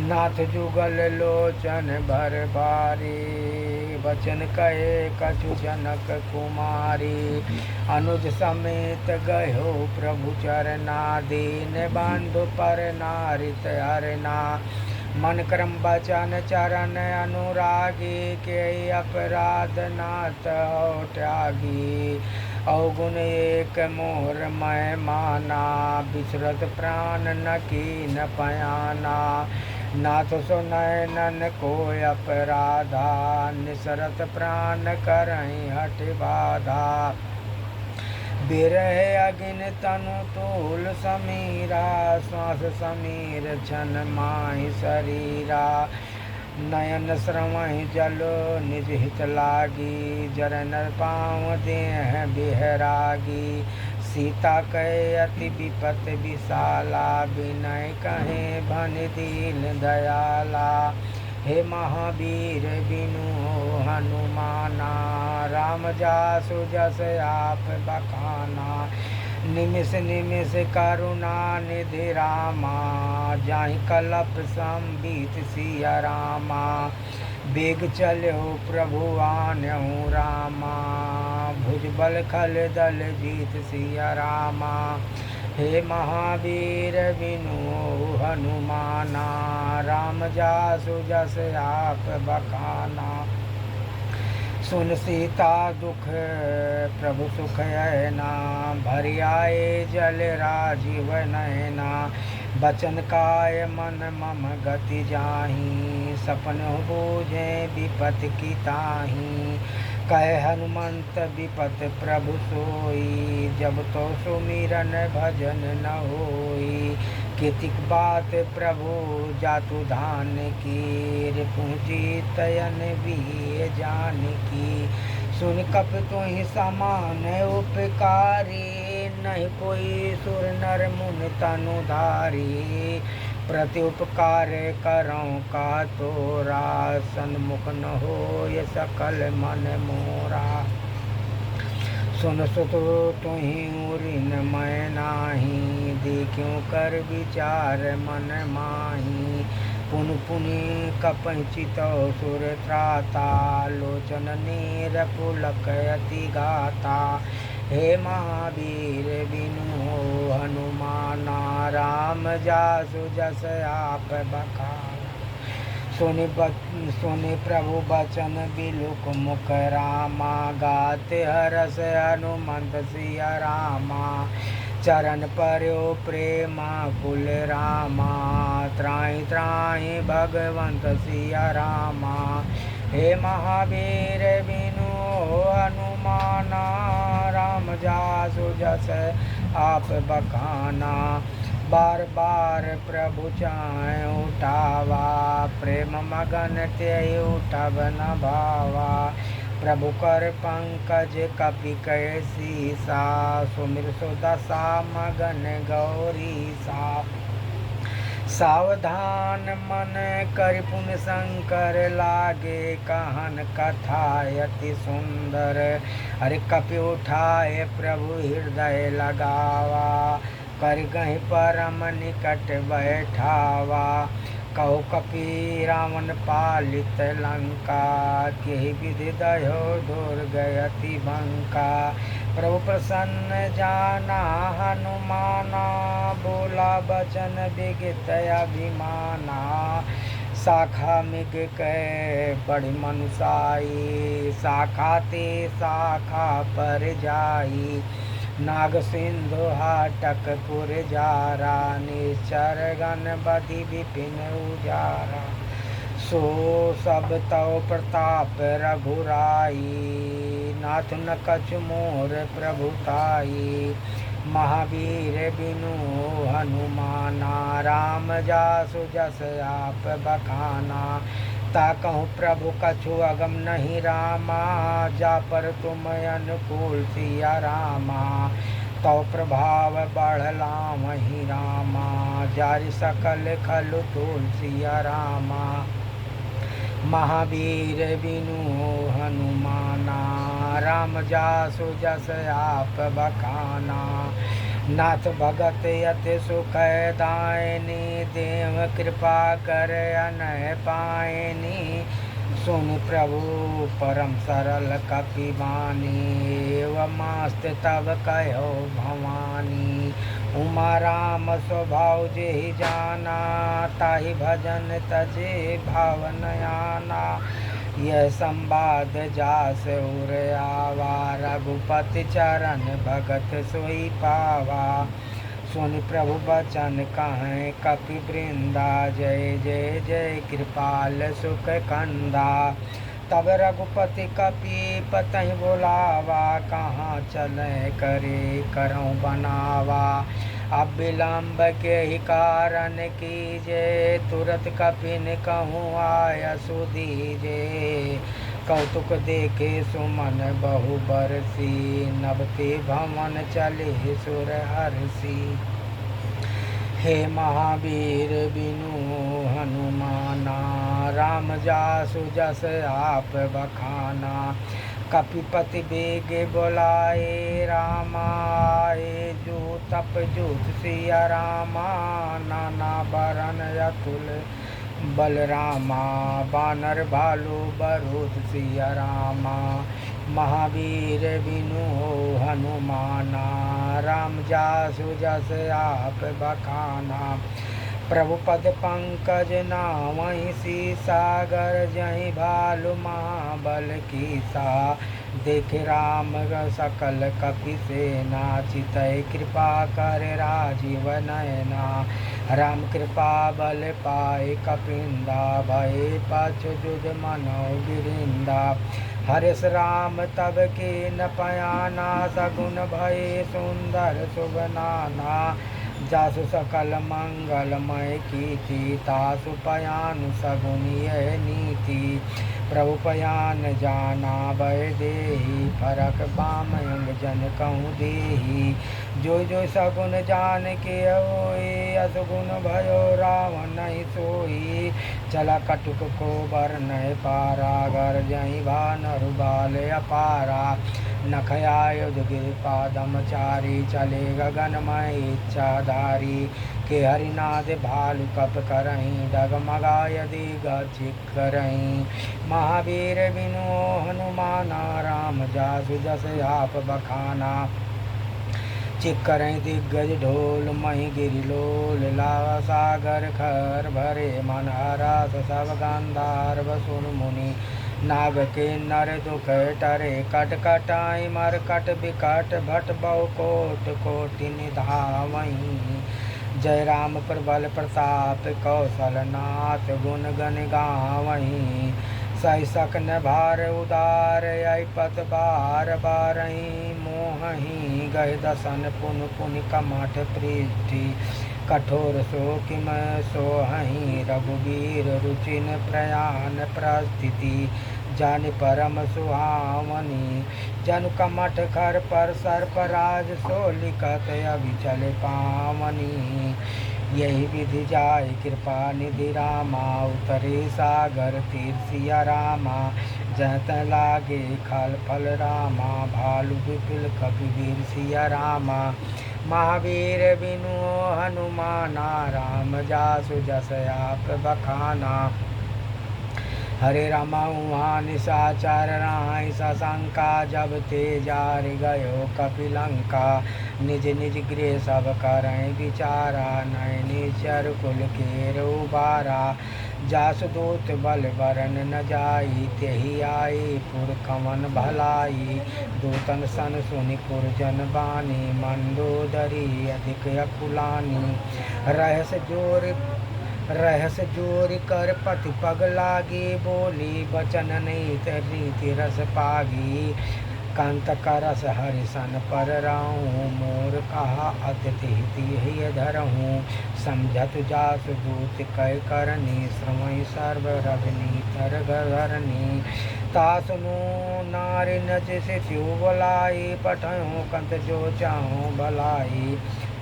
नाथ जुगल लोचन भर बारी, वचन कहे कछु जनक कुमारी, अनुज समेत गयो प्रभु चरना, दीन बंधु पर नारित हरना, मन क्रम बचन चरण अनुरागी के अपराध नाथ हो त्यागी। अवगुण एक मोर मैं माना बिसरत प्राण न कीन पयाना। नाथ सुनैनन को अपराधा निसरत प्राण करई हठ बाधा। बिरह अगिन तनु तूल समीरा श्वास समीर छन माहि शरीरा। नयन श्रवहि जल निज हित लागी जरन पाँव देह बिहरागी। सीता कहे अति विपत विशाला विनय कहे भन दीन दयाला। हे महावीर बिनु हनुमाना राम जासु जस आप बखाना। निमिष निमिष करुणा निधि रामा जाहि कलप संबित सिया रामा। बेग चलो प्रभु आन्यहु रामा भुजबल खल दल जीत सिया रामा। हे महावीर बिनु हनुमाना राम जासु जस आप बखाना। सुन सीता दुख प्रभु सुख ऐना भरि आए जल राजीव नैना। बचन काय मन मम गति जाहि सपन बूझे विपत की ताहि। कहे हनुमंत विपत प्रभु सोई जब तो सुमिरन भजन न होई। कितिक बात प्रभु जातु धान की रिपुंजी तयन भी जान की। सुन कप तुहि समान उपकारी नहीं कोई सुर नर मुन तनुधारी। प्रति उपकार करऊँ का तोरा सन्मुख न होय सकल मन मोरा। सुन सुत तुहि उरिन मैं नाही देखूँ कर विचार मन माही। पुन पुनि कपहि चितौ सुर त्राता लोचन नीर पुलक अति गाता। हे महावीर बिनु हनुमाना राम जासु जस आप बखाना। सुनि प्रभु बचन बिलुक मुख रामा गाते हरस हनुमंत सिया रामा। चरण पर्यो प्रेमा कुल रामा त्राहि त्राहि भगवंत सिया रामा। हे महावीर बिनु हनुमाना राम जासु जस आप बखाना। बार बार प्रभु चाहे उठावा प्रेम मगन त्यहि उठब न भावा। प्रभु कर पंकज कपि कहे सीसा सुमिर सुदशा मगन गौरी सा। सावधान मन कर पुन शंकर लागे कहन कथा अति सुंदर। अरे कपि उठाए प्रभु हृदय लगावा कर गहि परम निकट बैठावा। कहो कपि रावण पालित लंका केहि विधि दयो दुर्ग अति बंका। प्रभु प्रसन्न जाना हनुमाना बोला बचन विगित अभिमाना। शाखा मिग कह बड़ी मनुसाई शाखा ते शाखा पर जाई। नाग सिंधु हाटक पुर जारा निश्चर गण बधि विपिन उजारा। सो सब तव प्रताप रघुराई नाथ न कछु मोर प्रभुताई। महावीर बिनु हनुमाना राम जासु जस आप बखाना। ताकहु प्रभु कछु अगम नहीं रामा जा पर तुम अनुकूल सिया रामा। तव प्रभाव बढ़ला वही रामा जारि सकल खलु तुलसिया रामा। महावीर बिनु हनुमाना राम जासु जस आप बखाना। नाथ भगत अति सुख दायनी देव कृपा कर अनय पायनी। सुन प्रभु परम सरल कपि बानी एवं मास्त तब कहो भवानी। उमा राम स्वभाव जेहि जाना, ताहि भजन तजे भाव नयाना। यह संवाद जास उर आवा, रघुपति चरण भगत सोई पावा। सुनि प्रभु बचन कहें कपि वृंदा, जय जय जय कृपाल सुख कंदा। तब रघुपति कपि पतहि बोलावा, कहाँ चलें करे करऊँ बनावा। अब विलम्ब के ही कारण कीजे, तुरत कपिन कहूँ आय सुधीजे। कौतुक देखे सुमन बहु बरसी, नभते भवन चले सुर हरसी। हे महावीर बिनु हनुमाना, राम जासु जस आप बखाना। कपिपति बेग बोलाए रामा, आए जो तप जूत सिया रामा। नाना बरन अतुल बलरामा, बानर भालू बरूद सिया रामा। महावीर बिनु हनुमाना, राम जासु जस आप बखाना। प्रभु पद पंकज नावहि सीसा, गरजहि भालु महाबल कीसा। देखे राम सकल कपि सेना, चितहि कृपा कर राजीव नयना। राम कृपा बल पाए कपिंदा, भये पछु जुग मनो गिरिंदा। हरिश राम तब के न पयाना, सगुन भये सुंदर शुभ नाना। जासु सकल मंगलमय कीर्ति, तासु पयानु सगुन यह नीति। प्रभु पयान जाना भय देहि, फरक बाम अंग जन कहूँ देहि। जो जो सगुन जान के होए, असगुन भयो रावण नहीं सोई। चला कटुक को बरनय पारा, गरजहि भानर बाल अपारा। नखयायुध गिर पादमचारी, चले गगनमय इच्छाधारी। के हरिनाद भालु कप करहीं, डगमगाय दिगचित करहीं। महावीर बिनु हनुमाना, राम जासु जस आप बखाना। चिक्करहीं दिग्गज ढोल मही गिरिलोल, लावा सागर खर भरे मन हरस। सब गांधार सुन मुनि नाग के नर दुख टरे। कट कटाई मरकट बिकट भट बहु कोट कोटि निधावहीं। जय राम प्रबल प्रताप कौशलनाथ, गुण गण गावहीं। सही सकन भार उदार, आई पत बार बारहीं। मोहहीं गए दसन पुन पुन कमठ पृष्ठि। कठोर सो किम सोहहीं, रघुवीर रुचिन प्रयाण प्रस्थिति। जान परम सुहावनी, जनु कमठ खर पर सर्पराज। सो लिखत अभिचल पावनी। यही विधि जाय कृपा निधि रामा, उतरे सागर तीर सिया रामा। जहत लागे खल फल रामा, भालु विपुल कपिवीर सिया रामा। महावीर बिनु हनुमाना, राम जासु जस आप बखाना। हरे रामा उहाँ निशाचर राहि, सशंका जब ते जार गयो कपिलंका। निज निज गृह सब करहीं विचारा, नैनी चर कुल के उबारा। जासु दूत बल बरन न जाई, तेहि आई पुर कवन भलाई। दूतन सन सुनि पुरजन बानी, मंदोदरी अधिक अकुलानी। रहस जोर कर पति पग लागी, बोली बचन नीत रीति रस पागी। कंत करस हरिसन पर रहूं, मोर कहा अतिथि तिहि धरहूं। समझत जासु दूत कै करनी, श्रवई सर्व रगनी तर धरनी। तासुनु नारि नज सित्यु बोलाई, पठयूं कंत जो चाहूं भलाई।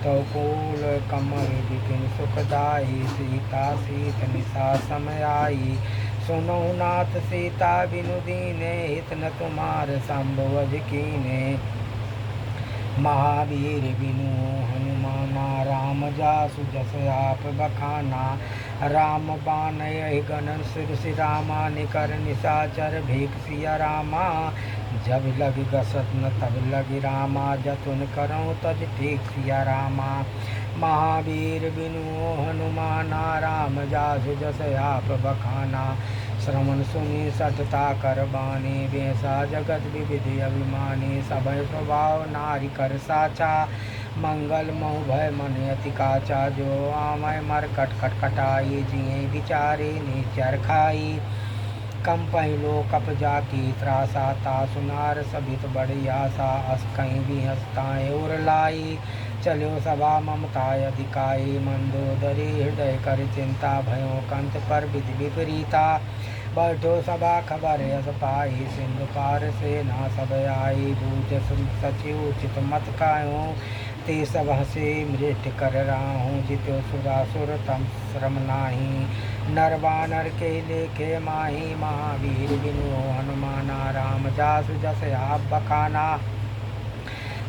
तो कूल कमल विपिन सुखदाई, सीता सीत निशा समय आई। सुनो नाथ सीता बिनु दीने, हित न तुम्हार संभव कीने। महावीर बिनु हनुमाना, राम जासु जस आप बखाना। राम बान यही गणन सिर रामा, निकर निशाचर भीख सिया रामा। जब लग गसत न तब लगी रामा, जतुन करऊँ तज ठीक सिया रामा। महावीर बिनु हनुमाना, राम जासु जस आप बखाना। श्रवण सुनी सठता कर बानी, बेसा जगत विविधि अभिमानी। सभय स्वभाव नारी कर साचा, मंगल मोह भय मन अति काचा। जो आमय मर कट कट कटाई, जिये विचारे निचर खाई। कम पहिलो कप जाकी त्रासा, सुनार सभित बड़ी आशा। अस कहीं भी हंसताएँ और लाई, चलो सभा ममता अधिकाई। मंदोदरी हृदय कर चिंता, भयो कंत पर विधि विपरीता। बैठो सभा खबर यस पाई, सिंधु पार से ना सब आई। बूझ सचिव उचित मत कायो, ते सब हसे मृत कर राहूँ। जितो सुरासुर तम श्रम नाही, नर बानर के लेखे माही। महावीर बिनु हनुमाना, राम जासु जस आप बखाना।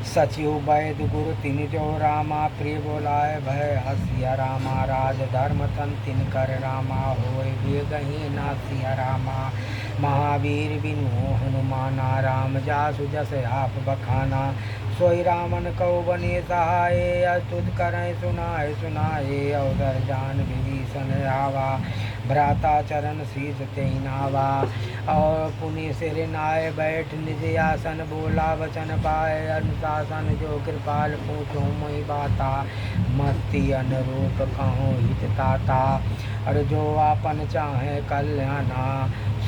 सचिव वैद गुरु तिन जो रामा, प्रिय बोलाए भय हसिया रामा। राज धर्म तन तिन कर रामा, होय बेगहि नासिया रामा। महावीर बिनु हनुमाना, राम जासु जस आप बखाना। सोई रामन कौ बने सहाय, अस्तुत करें सुनाए सुनाए। अवसर जान विभीषण आवा, भ्राता चरण शीस तेहि नावा। और पुनि सिर नाय बैठ निज आसन, बोला वचन पाए अनुशासन। जो कृपाल पूछो मोहि बाता, मस्ती अनुरूप कहूँ हित ताता। और जो आपन चाहे कल्याणा,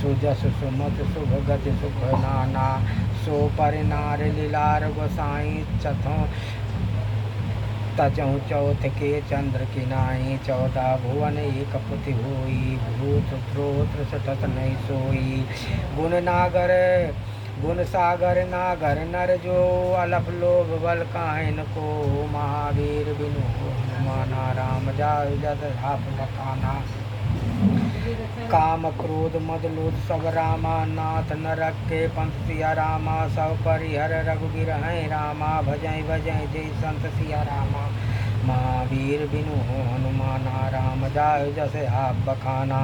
सुजस सुमत शुभ गति सुख नाना। सो पर नार लीलार गोसाई, चथों तजहु चौथ के चंद्र किनाई। 14 भुवन एक पुति होई, भूत त्रोत्र सतत नहीं सोई। गुण सागर नागर नर जो, अलफ लोभ बल काहिन को। महावीर बिनु हनुमाना, राम जासु जस आप बखाना। काम क्रोध मद लोध सब रामा, नाथ नरक के पंथ सिया रामा। सब परिहर रघुबीर हैं रामा, भजै भजै जय संत सिया रामा। महावीर बिनु हनुमाना, राम जासु जस आप बखाना।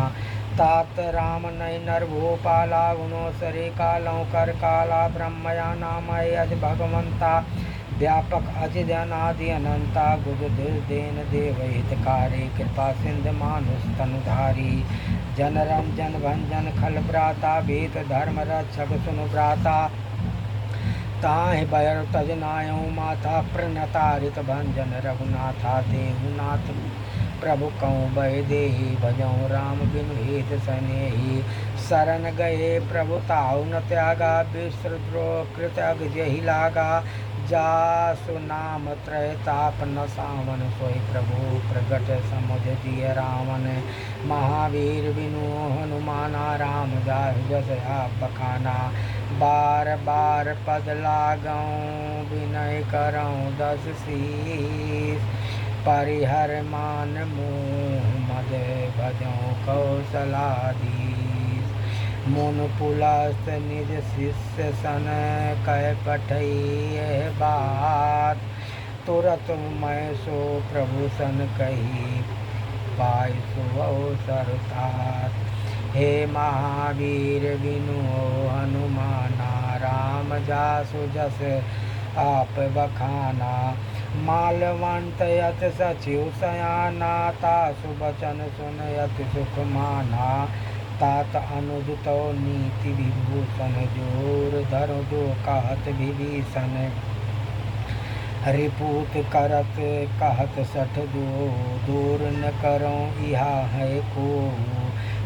तात राम नय नर भूपाला, गुनो सरे कालों कर काला। ब्रह्मया नामय अज भगवंता, व्यापक अजिद अनादि अनंता। गुज देन देव हितकारी, कृपा सिंध मानुष तनुधारी। जन रंजन भंजन खल भ्राता, भीत धर्म रक्षक सुनु भ्राता। ताहि भयर तज नायौ माथा, प्रणतारित भंजन रघुनाथा। देहुनाथ प्रभु कौं बह देहि, भजऊँ राम बिनु हित सनेहि। शरण गए प्रभु ताउ न त्यागा, विश्रुद्रोह कृतज्ञ जेहि लागा। जासु नाम त्रय ताप न सावन, सोई प्रभु प्रगट समुझ दिय रावण। महावीर बिनु हनुमाना, राम जासु जस आप बखाना। बार बार पद लागऊँ, विनय करऊँ दस शीस। परिहर मान मोह मद, भजऊँ कौशलाधीश। मुन पुलस्त निज शिष्य सन, कह पठई बात। तुरत मैं सो प्रभु सन कही, पाय सुअवसर तात। हे महावीर बिनु हनुमाना, राम जासु जस आप बखाना। मालवंत यत सचिव सयाना, तासु बचन सुन यति सुख माना। तात अनुज तो नीति विभूषण, जोर धर जो कहत विभीषण। रिपूत करत कहत सठ जो, दूर न करो इहा है को।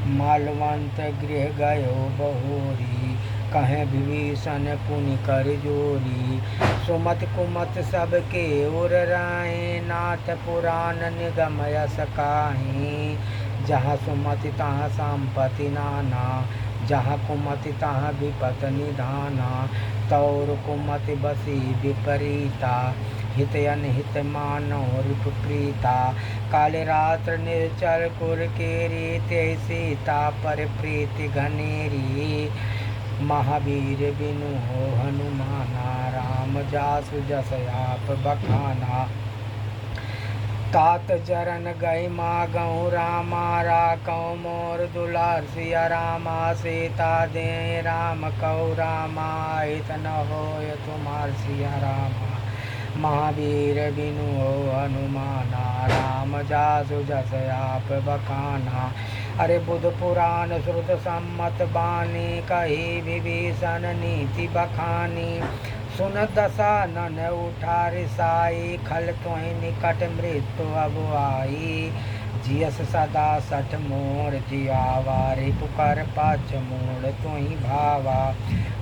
मालवंत गृह गयो बहोरी, कहें विभीषण पुनि कर जोरी। सुमत कुमत सबके उर राय, नाथ पुराण निगम यस काहीं। जहाँ सुमति तहाँ संपत्ति नाना, जहाँ कुमति तहाँ विपत निधाना। तौर कुमति बसी विपरीता, हित अनहित मानो रिपु प्रीता। काले रात्र निर्चल कुर केरी, ते सीता पर प्रीति घनेरी। महावीर बिनु हनुमाना, राम जासु जस आप बखाना। तात चरण गई मागहु रामा राखौ मोर दुलार सिया रामा सीता दे राम कहु रामा हित न होय तुम्हार सिया रामा महावीर बिनु हनुमाना राम जासु जस आप बखाना अरे बुध पुराण श्रुत सम्मत बानी कही विभीषण नीति बखानी सुन दसानन उठारि साई खल तुहि निकट मृत्यु अब आई जियस सदा सठ मोर जियावारे पुकार पाछ मोड़ तुहि भावा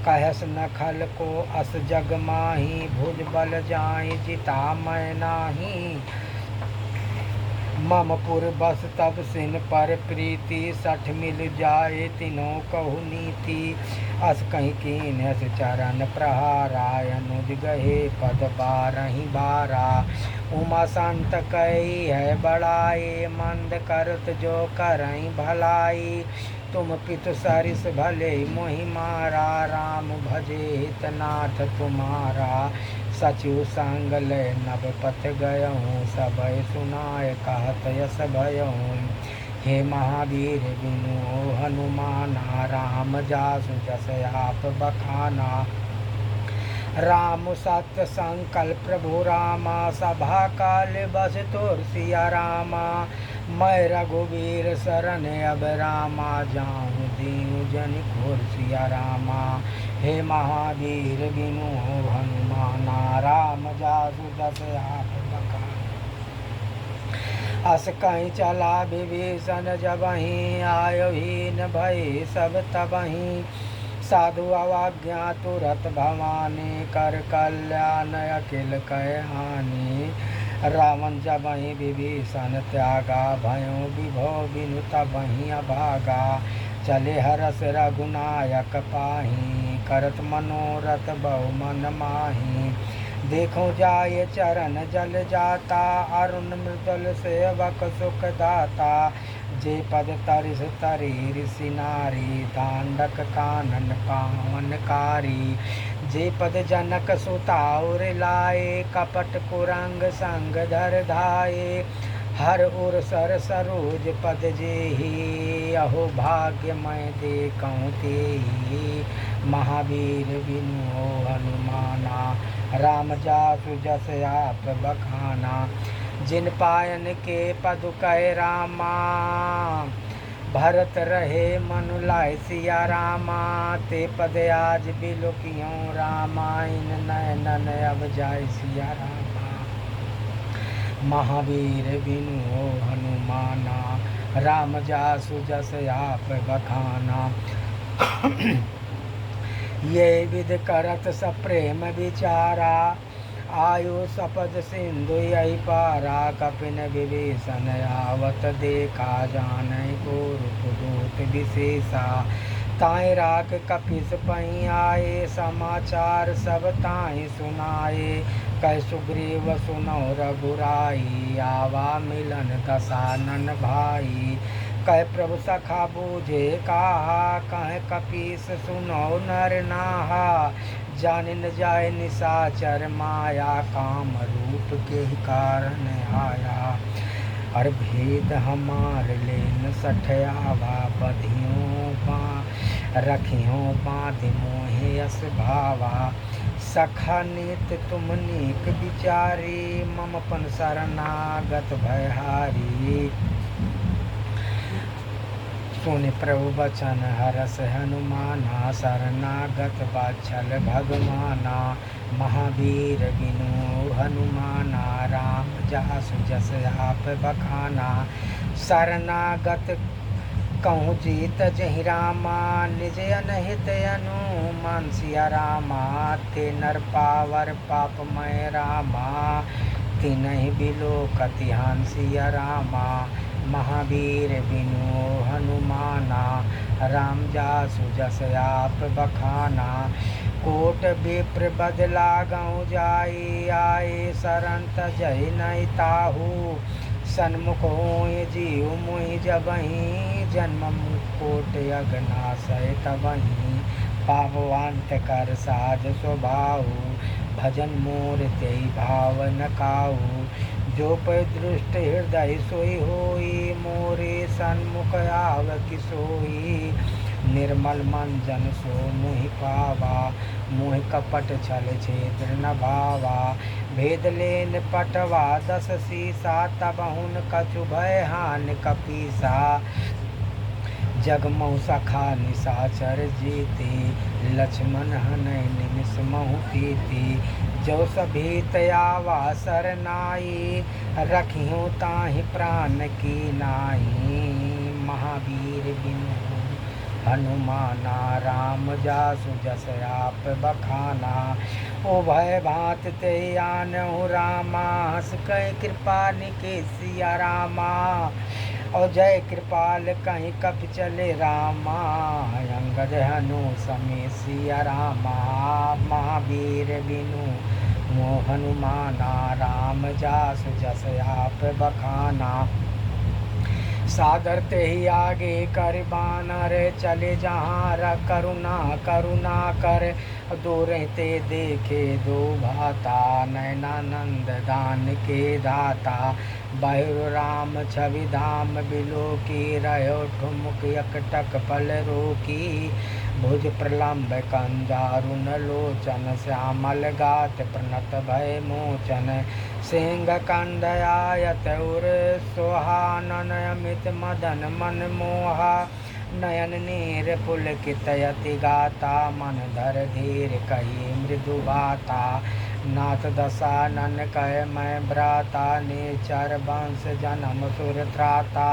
कहस न खल को अस जग माही भुज बल जाई जिता मैं नाही मम पुर बस तब सिन पर प्रीति सठ मिल जाए तिनों कहु नीति अस कहीं कीन अस चरण प्रहाराय अनुज गहे पद बारही बारा उमा संत कही है बड़ाई मंद करत जो करई भलाई तुम पितु सरिस भले मोहि मारा राम भजे हितनाथ तुम्हारा सचिव संग ले नभ पथ गयहूँ सबय सुनाय कहत यस भयहूँ हे महावीर बिनु हनुमाना राम जासु जस आप बखाना राम सत्य संकल्प प्रभु रामा सभा काल बस तोर सिया रामा मैं रघुवीर शरण अब रामा जाऊँ दीनु जन घोर सिया रामा हे महावीर बिनु हनुमाना राम जासु जस आप बखाना अस कहीं चला विभीषण जबहि आयो हीन भय सब तबहि साधु अवाज्ञा तुरत भवानी कर कल्याण अखिल कह हानि रावण जबहि विभीषण त्यागा भयो विभो बिनु तबहि अभागा चले हरस रघुनायक पाही करत मनोरथ बहु मन माही देखो जाय चरण जल जाता अरुण मृदुल सेवक सुख दाता जे पद तरिस तरी ऋषि नारी दांडक कानन पावनकारी जे पद जनक सुताउर लाए कपट कुरंग संग धर धाये हर उर सर सरोज पद जेहि अहो भाग्य मैं देखऊँ तेहि महावीर बिनु हनुमाना राम जासु जस आप बखाना जिन पायन के पदु कह रामा भरत रहे मनु लाय सिया रामा ते पद आज बिलुकियों रामा इन नयनन अब जाय सिया रामा महावीर बिनु हनुमाना राम जासु जस आप बखाना ये विध करत सप्रेम विचारा आयु सपद सिंधु यही पारा कपिन विभीषण आवत देखा जानय गोरूप दूत विशेषा ताहि राख कपिस पही आए समाचार सब ताहि सुनाए कह सुग्रीव सुनौ रघुराई आवा मिलन दसानन भाई कह प्रभु सखा बूझे कहा कह कपीस सुनो नर नाहा जान न जाय निशाचर माया काम रूप के कारण आया और भेद हमार लेन सठयावा बधियों बा रखियों बाँध मोहे अस भावा सखा नीत तुम नीक विचारी मम पन शरणागत भयहारी सुनि प्रभु बचन हरस हनुमाना शरणागत बाछल भगवाना महावीर बिनु हनुमाना राम जासु जस आप बखाना शरणागत कहूँ जीत जहि रामा निज अनहित अनुमान सिया रामा ते नर पावर पापमय रामा तिनहि बिलो कतिहान सिया रामा महावीर बिनु हनुमाना राम जासु जस आप बखाना कोट विप्र बदला गौ जाई आए शरण तजहि नहीं ताहू सन्मुख होय जीव मोहि जबहि जन्म कोट अगनाशय तबहि पापवांत कर साज स्वभाव भजन मोर तेहि भाव न काऊ जो पै दृष्ट हृदय सोई होई, मोरे सन्मुख आव किसोई। निर्मल मन जन सो मुहि पावा, मुहि कपट छल छेद न भावा। भेद लेन पटवा 10 सीसा, तबहुन कछु भय हानि कपीसा। जगमहु सखा निशाचर जीती, लक्ष्मण हनय निमिष महु प्रीति। जो सभीत आवा सरनाई, रखियो ताहि प्राण की नाई। महावीर बिनु हनुमाना, राम जासु जस आप बखाना। ओ भय भात ते आनहु रामा, हस कहि कृपा निके सिया रामा। और जय कृपाल कहीं कप चले रामा, अंगद हनु समय सिया रामा। महावीर बिनु मोह हनुमाना, राम जासु जस आप बखाना। सादर ते ही आगे कर बानर, चले जहाँ करुणा करुणा कर। दूर ते देखे दो भाता, नयनानंद दान के दाता। बहु राम छवि धाम बिलो की, रहो ठुमुक यकटक पल रोकी। भुज प्रलम्ब कंजारुन लोचन, श्यामल गात प्रणत भय मोचन। सिंह कंदयायत उर सोहानन, अमित मदन मन मोहा। नयन नीर पुलकित यति गाता, मन धर धीर कही मृदु बाता। नाथ दशानन कह मैं भ्राता, निचर वंश जन्म सुर त्राता।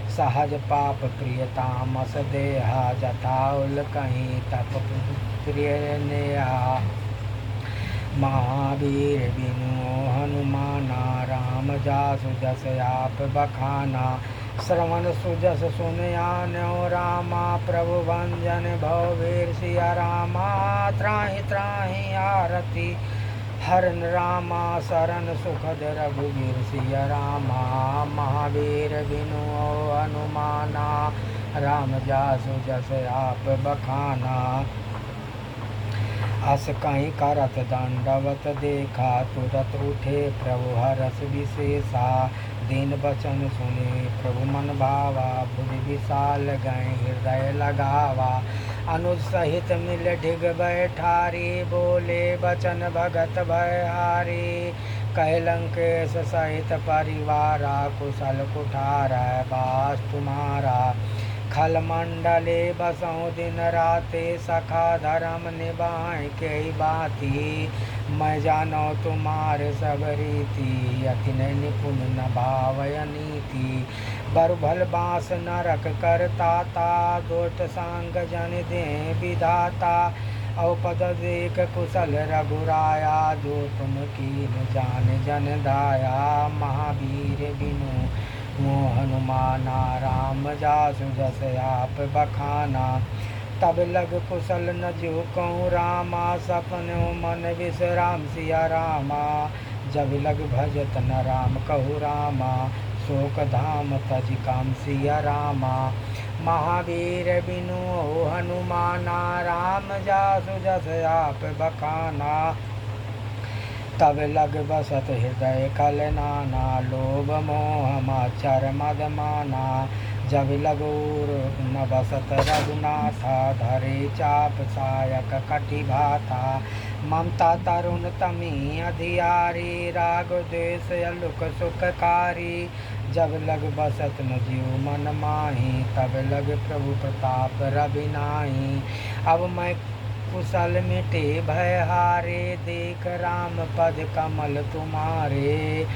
सहज पाप प्रियतामस देहा, जताउल कहीं तप प्रिय नेहा। महावीर बिनु हनुमाना, राम जासु जस आप बखाना। श्रवण सुजस सुन आन्यो रामा, प्रभु भंजन भववीर सिया रामा। त्राहि त्राहि आरती हरन रामा, शरण सुखद रघुवीर सिया रामा। महावीर बिनु हनुमाना, राम जासु जस आप बखाना। अस कहीं करत दंडवत देखा, तुरत उठे प्रभु हरस विशेषा। दीन बचन सुने प्रभु मन भावा, भुज विशाल गए हृदय लगावा। अनुज सहित मिल ढिग बैठारी, बोले बचन भगत भयहारी। कह लंकेश सहित परिवारा, कुशल कुठार बास तुम्हारा। खल मंडले बसों दिन राते, सखा धर्म निभाए के बाती। मैं जानो तुम्हारे सब रीति, अति निपुण न भावय नीति। बरभल बास नरक करताता, दुष्ट सांग जन दे विधाता। औपद देख कुशल रघुराया, जो तुम कीन जान जन दाया। महावीर बिनु मोह हनुमाना, राम जासु जस आप बखाना। तब लग कुशल न जो कहूँ रामा, सपनो मन विश्राम सिया रामा। जब लग भजत न राम कहु रामा, शोक धाम तज काम सिया रामा। महावीर बिनु हनुमाना, राम जासु जस आप बखाना। तब लग बसत हृदय कल नाना, लोभ मोह माचर मद माना। जब लगूर न बसत रघुनाथा, धरे चाप सायक कटि भाता। ममता तरुण तमी अधियारी, राग द्वेष अलुक सुखकारी। जब लग बसत न जीव मन माही, तब लग प्रभु प्रताप रवि नाहीं। अब मैं कुशल मिटे भय हारे, देख राम पद कमल तुम्हारे।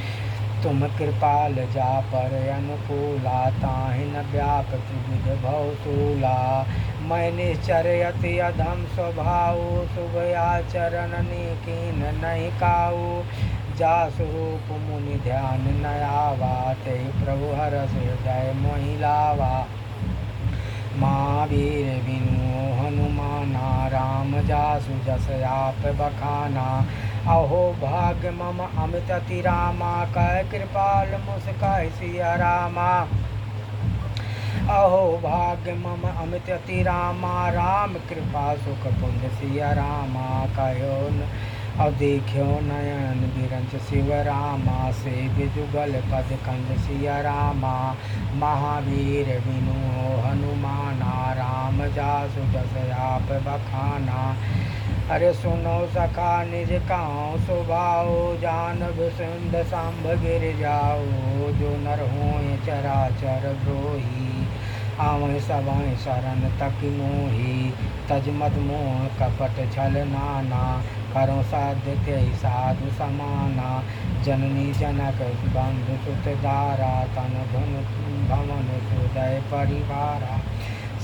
तुम कृपाल जा पर अनुकूला, ताहि न व्यापत विध भवसूला। मैं निश्चर अति अधम स्वभाव, शुभ आचरण नीकीन नहीं काऊ। जासु रूप मुनि ध्यान न आवा, तेहि प्रभु हरष हृदय मोहि लावा। महावीर बिनु हनुमाना, राम जासु जस आप बखाना। अहो भाग्य मम अमित अति रामा, कह कृपाल मुस्काय सिया रामा। अहो भाग्य मम अमित अति रामा, राम कृपा सुख पुंज सिया रामा। कहो और देखो नयन बिरंच शिव रामा, से जुगल पद कंज सिया रामा। महावीर बिनु हनुमाना, राम जासु जस आप बखाना। अरे सुनो सखा निज काहू स्वभाव, जानब सिंध सांभ गिर जाओ। जो नर होय चराचर द्रोही, आवै सबहि शरण तकी मोही। तज मद मोह कपट छल नाना, करो साध्य त्यहि साधु समाना। जननी जनक बंधु सुत दारा, तन धन भवन सुदय परिवारा।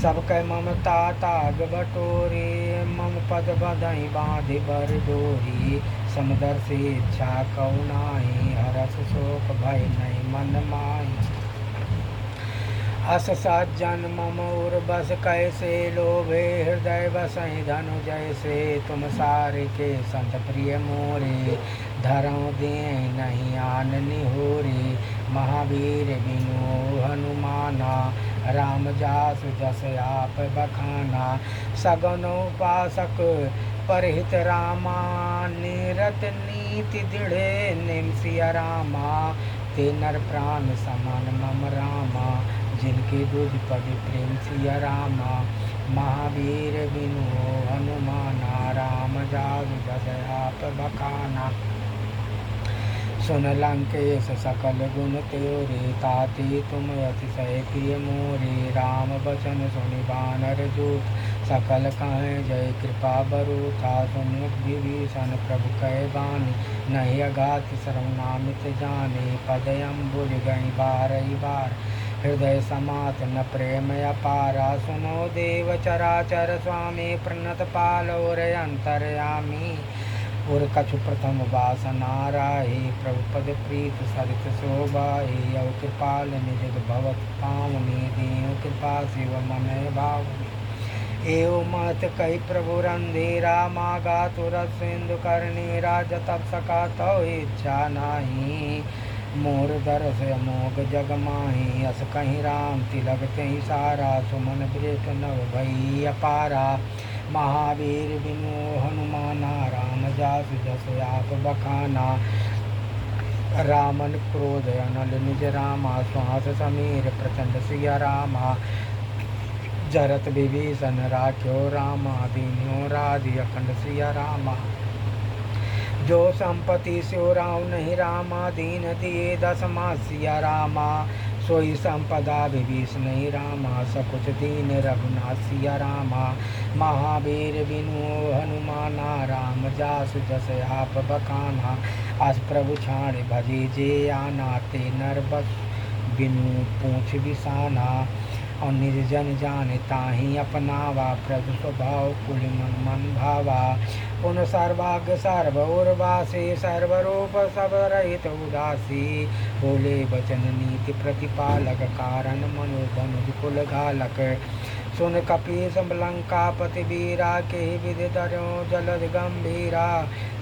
सब कह ममता ताग बटोरी, मम पद बधई बाँधि बर डोरी। समदर्शी इच्छा कऊ नाही, हरस शोक भय नहीं मन माही। अस सज्जन मम उर बस कैसे, लोभे हृदय बसहि धनु जैसे। तुम सारे के संत प्रिय मोरे, धरऊँ दिए नहीं आन निहोरे। महावीर बिनु हनुमाना, राम जासु जस आप बखाना। सगुन उपासक परहित रामा, निरत नीति दृढ़ निम सिया रामा। ते नर प्राण समान मम रामा, जिनके दूज पद प्रेम सिया रामा। महावीर बिनु हनुमाना, राम जासु जस आप बखाना। सुन लंकेश सकल गुण तेरे, ताति तुम अतिशय प्रिय मोरे। राम बचन सुनि बानर दूत, सकल कहें जय कृपा बरूथा। सुनित विभीषण प्रभु कहे बानी, नहीं अगात सर्वनामित जाने। पद अम्बुज गई बारही बार, हृदय समात न प्रेम अपारा। सुनो देव चराचर स्वामी, प्रणत पालो रे अंतर्यामी। और कछु प्रथम वासना राही, प्रभु पद प्रीत सरित शोभाही। अव कृपाल निज भवत पावनी, दीन कृपा शिव मन भावनी। एव मत कही प्रभु रंधीरा, मागा तुरत सिंधु करनीरा। जतप सका तो इच्छा नाही, मोर दरस अमोघ जग माही। अस कहीं राम तिलक तहि सारा, सुमन बृत नव भई अपारा। महावीर बिनु हनुमाना, राम जासु जस आप बखाना। रामन क्रोध अनल निज रामा, श्वास समीर प्रचंड सिया रामा। जरत विभीषण राख्यो रामा, दीन्यो राधि अखंड सिया रामा। जो संपत्ति स्यो राव नहीं रामा, दीन दिए दसमा सिया रामा। सोई संपदा विभीष नहीं रामा, सकुच दीन रघुनाथ सिया रामा। महावीर बिनु हनुमाना, राम जासु जस आप बखाना। अस प्रभु छाड़ भजे जे आना, ते नर बस बिनु पूछ बिसाना। और निज जन जाने ताहि अपनावा, प्रभु स्वभाव कुल मन मन भावा। पुन सर्वाग्य सर्व उर्वासी, सर्वरूप सब रहित उदासी। बोले बचन नीति प्रतिपालक, कारण मनोधन कुल घालक। सुन कपीस लंकापति वीरा, के विधि धर्यो जलद गंभीरा।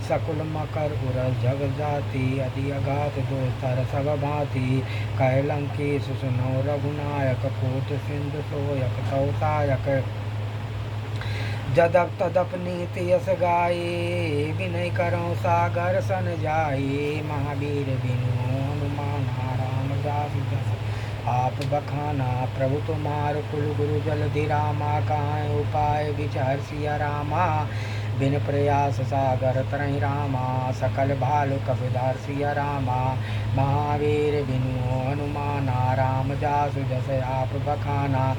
सकुल मकर उरस जग जाति, अति अघात दोस्तर सब भांति। कह लंकेश सुनो रघुनायक, पूत सिंधु सोयक तौ सायक। जदप तदप नीति यस गाये, विनय करो सागर सन जाये। महावीर बिनु हनुमाना, राम जासु जस आप बखाना। प्रभु तुम्हार कुल गुरु जलधि रामा, कहाँ उपाय विचार सिया रामा। बिन प्रयास सागर तरहि रामा, सकल भालु कपिधार सिया रामा। महावीर बिनु हनुमाना, राम जासु जस आप बखाना।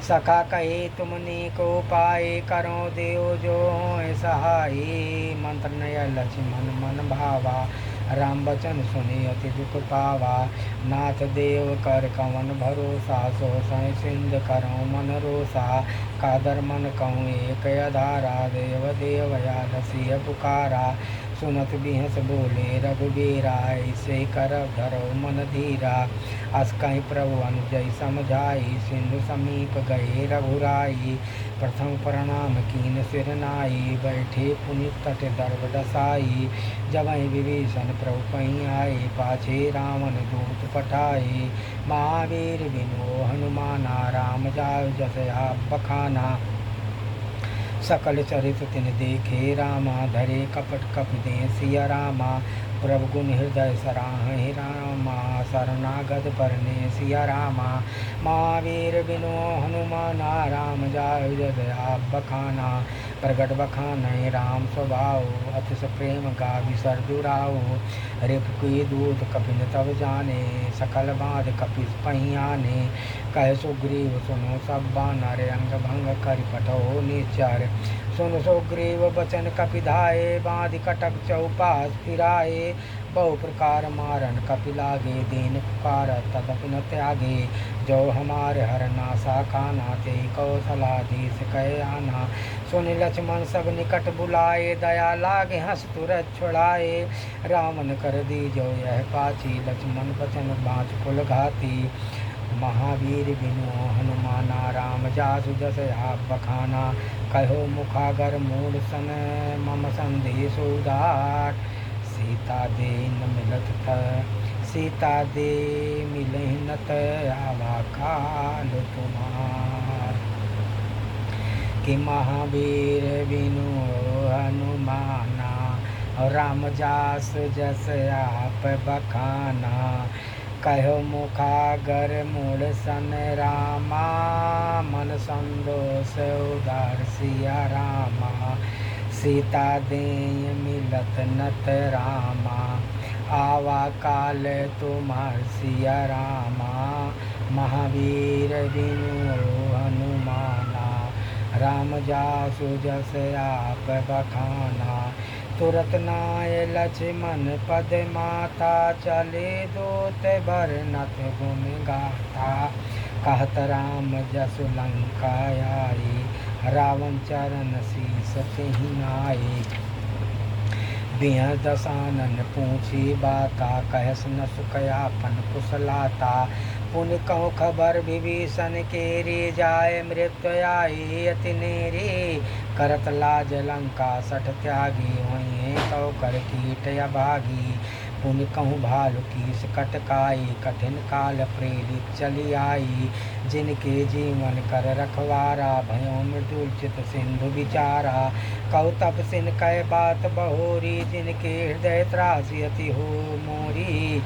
सखा कहे तुमने को पाए, करो देव जो होय सहाई। मंत्र नय लक्ष्मण मन भावा, राम बचन सुनि अति दुख पावा। नाथ देव कर कवन भरोसा, सो सहि सिंध करऊँ मन रोसा। कादर मन कहूँ एक अधारा, देव देवया लसिय पुकारा। सुनत बिहस बोले रघुबीरा, ऐसे कर धरो मन धीरा। अस कहीं प्रभु अनुजय समझाई, सिंधु समीप गए रघुराई। प्रथम प्रणाम कीन सिर नाई, बैठे पुनि तट दर्भ डसाई। जबहि विभीषण प्रभु पहीं आए, पाछे रावण दूत पठाए। महावीर बिनु हनुमाना, राम जासु जस आप बखाना। सकल चरित तिन देखे रामा, धरे कपट कपि दे सिया रामा। प्रभु गुण हृदय सराहे रामा, शरणागत परने सिया रामा। महावीर बिनु हनुमाना, राम जाय जय आप बखाना। प्रगट बखाने राम स्वभाव, अतिश प्रेम गावि सरदुराऊ। रिपुकी दूत कपिन तब जाने, सकल बाध कपि पहियाने। कह सुग्रीव सुनो सब बानर, अंग भंग करि पठो निचार। सुन सुग्रीव बचन कपिधाये, बाँधि कटक चौपास फिराए। बहु प्रकार मारन कपि लागे, दीन पुकारत तदपि न त्यागे। जो हमारे हर नासा खाना, ते कौशलाधीश कहे आना। सुन लक्ष्मण सब निकट बुलाए, दया लागे हंस तुरत छुड़ाए। रावण कर दीजो यह पाची, लक्ष्मण बचन बाँच कुल घाती। महावीर बिनु हनुमाना, राम जासु जस आप बखाना। कहो मुखागर मूल सन, मम संदेश उदार। सीता दे न मिलत था, सीता दे मिलहि नत, आवा काल तुम्हार। कि महावीर बिनु हनुमाना, राम जास जस आप बखाना। कहो मुखागर मूल सन रामा, मन संतोष उदार सिया रामा। सीता दे मिलत नत रामा, आवा काल तुम्हार सिया रामा। महावीर बिनु हनुमाना, राम जासु जस आप बखाना। तुरत नाय लक्ष्मण पद माता, चले दूत बरनत गुण गाथा। कहत राम जसु लंका आई, रावण चरण शीस तेहि नाई। बिहँ दसानन पूछी बाता, कहस न सुख आपन कुशलाता। पुनि कहूँ खबर विभीषण केरी, जाय मृत्यु आई अति नेरी। करत लाज लंका सठ त्यागी, वहीं कौ कर कीट अभागी। पुनि कहूँ भालु कीस कटकाई, कठिन काल प्रेरित चली आई। जिनके जीवन कर रखवारा, भयो मृदुल चित सिंधु विचारा। कहु तपसिन कह बात बहोरी, जिनके हृदय त्रासी अति हो मोरी।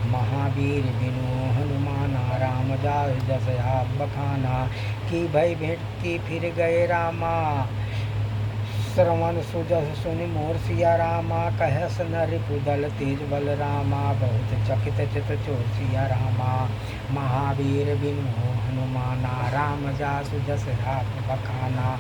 महावीर बिनु हनुमाना, राम जासु जस आप बखाना। की भई भेंट की फिर गए रामा, श्रवण सुजस सुनि मोर सिया रामा। कहस न रिपु दल तेज बल रामा, बहुत चकित चित चोर सिया रामा। महावीर बिनु हनुमाना, राम जासु जस आप बखाना।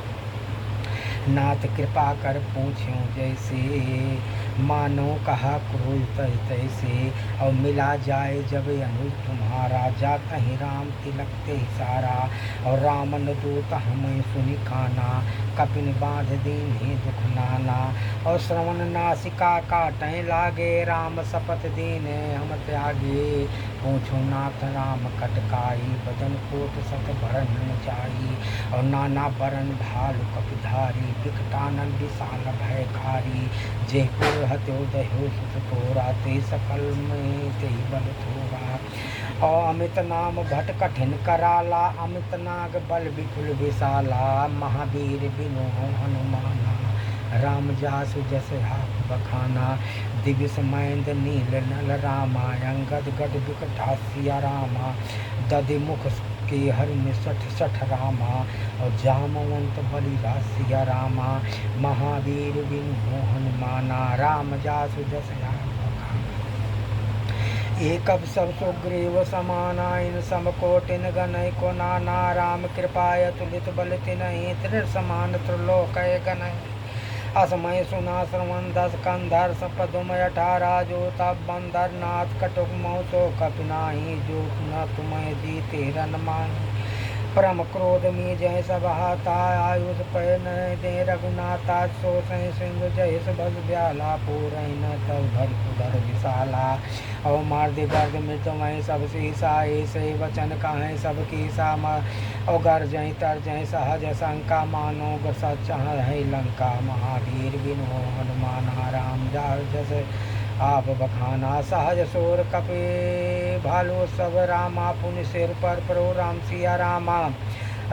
नाथ कृपा कर पूछ्यो जैसे, मानो कहा क्रोध तै तैसे। और मिला जाए जब अनुज तुम्हारा, जात ही राम तिलक ते सारा। और रामन दूत हमें सुनि काना, कपिन बांध दीन ही दुख नाना। और श्रवण नासिका काटें लागे, राम शपथ दीने हम त्यागे। पूछो नाथ राम कटकाई, बदन कोट सत भरन जाई। और नाना बरन भालु कपिधारी, विकटानन विशाल भयकारी। जे पुर हत्यो दह्यो सुत तोरा, ते सकल में ते बल थोरा। और अमित नाम भट कठिन कराला, अमित नाग बल विपुल विशाला। महावीर बिनु हनुमाना, राम जासु जस आप बखाना। दिव्य समैंद नील नल रामा, अंगद गद विकटा सिया रामा। दधि मुख के हरि निसठ सठ रामा, और जामवंत बलि सिया रामा। महावीर बिनु हनुमाना, राम जासु जस आप बखाना। एक अब सब सुग्रीव समाना, इन सम कोटिन गनय को नाना। राम कृपाय तुलित बल तिनहि, त्रिर समान त्रिलोक गनय। असमय सुना श्रवण दस कंधर, सपदुम 18 जो तब बंदर। नाथ कटुक मौसो कपिनाही, जो न तुम्हें जीते रन माही। परम क्रोध में जय सब हाथा, आयुष पय न दे रघुनाथा। सो सै सिंधु जय भज ब्याला, पूरहि न तब भज उदर विशाला। और मार दे गर्द मृत्युमय सब सीसा, ऐसे वचन कहें सब कीसा। और गर जय तर जय सहज शंका, मानो सच है लंका। महावीर बिनु हनुमाना, राम जासु जस आप बखाना। सहज सोर कपि भालु सब रामा, पुनि सिर पर प्रो राम सिया रामा।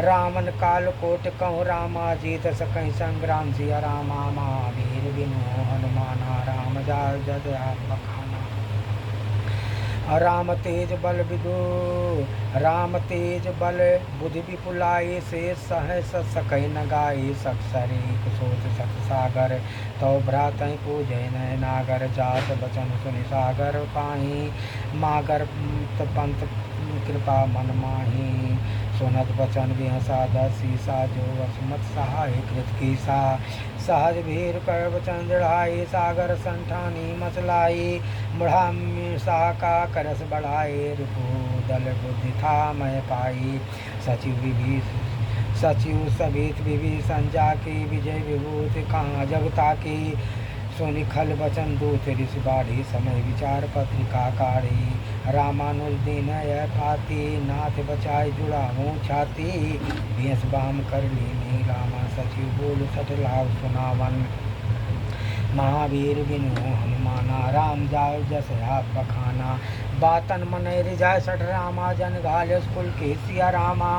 रामन काल कोट कहूँ रामा जीत सकई संग्राम सिया रामा। महावीर बिनु हनुमाना राम जाय जस आप बखाना। राम तेज बल विदु राम तेज बल बुद्धि विपुलाई से सह सकई न गाई सक्षरी सोच सत सागर तो भ्रात पूजय नय नागर जात बचन सुनि सागर पाही मागर पंत कृपा मन माही सुनत बचन बिहसा दसीसा जो वसमत सहाय कृत कीसा सहज भीर कर वचन दृढ़ाई सागर संठानी मसलाई मुढ़ा सा का करस बढ़ाए रिपु दल बुद्धि था मैं पाई सचिव सभित विभीषण जाकी विजय विभूति कहाँ जगता की सोनि खल वचन दूत ऋषि बाढ़ी समय विचार पत्रिका काढ़ी रामानुज दीन यह पाती नाथ बचाई जुड़ा हूँ छाती भेष बाम कर लीनी रामा सचिव बोल सठ लाभ सुनावन। महावीर बिनु हनुमाना राम जाय जस आप बखाना। बातन मन रिझाय सठ रामा जन घाल कुल के सिया रामा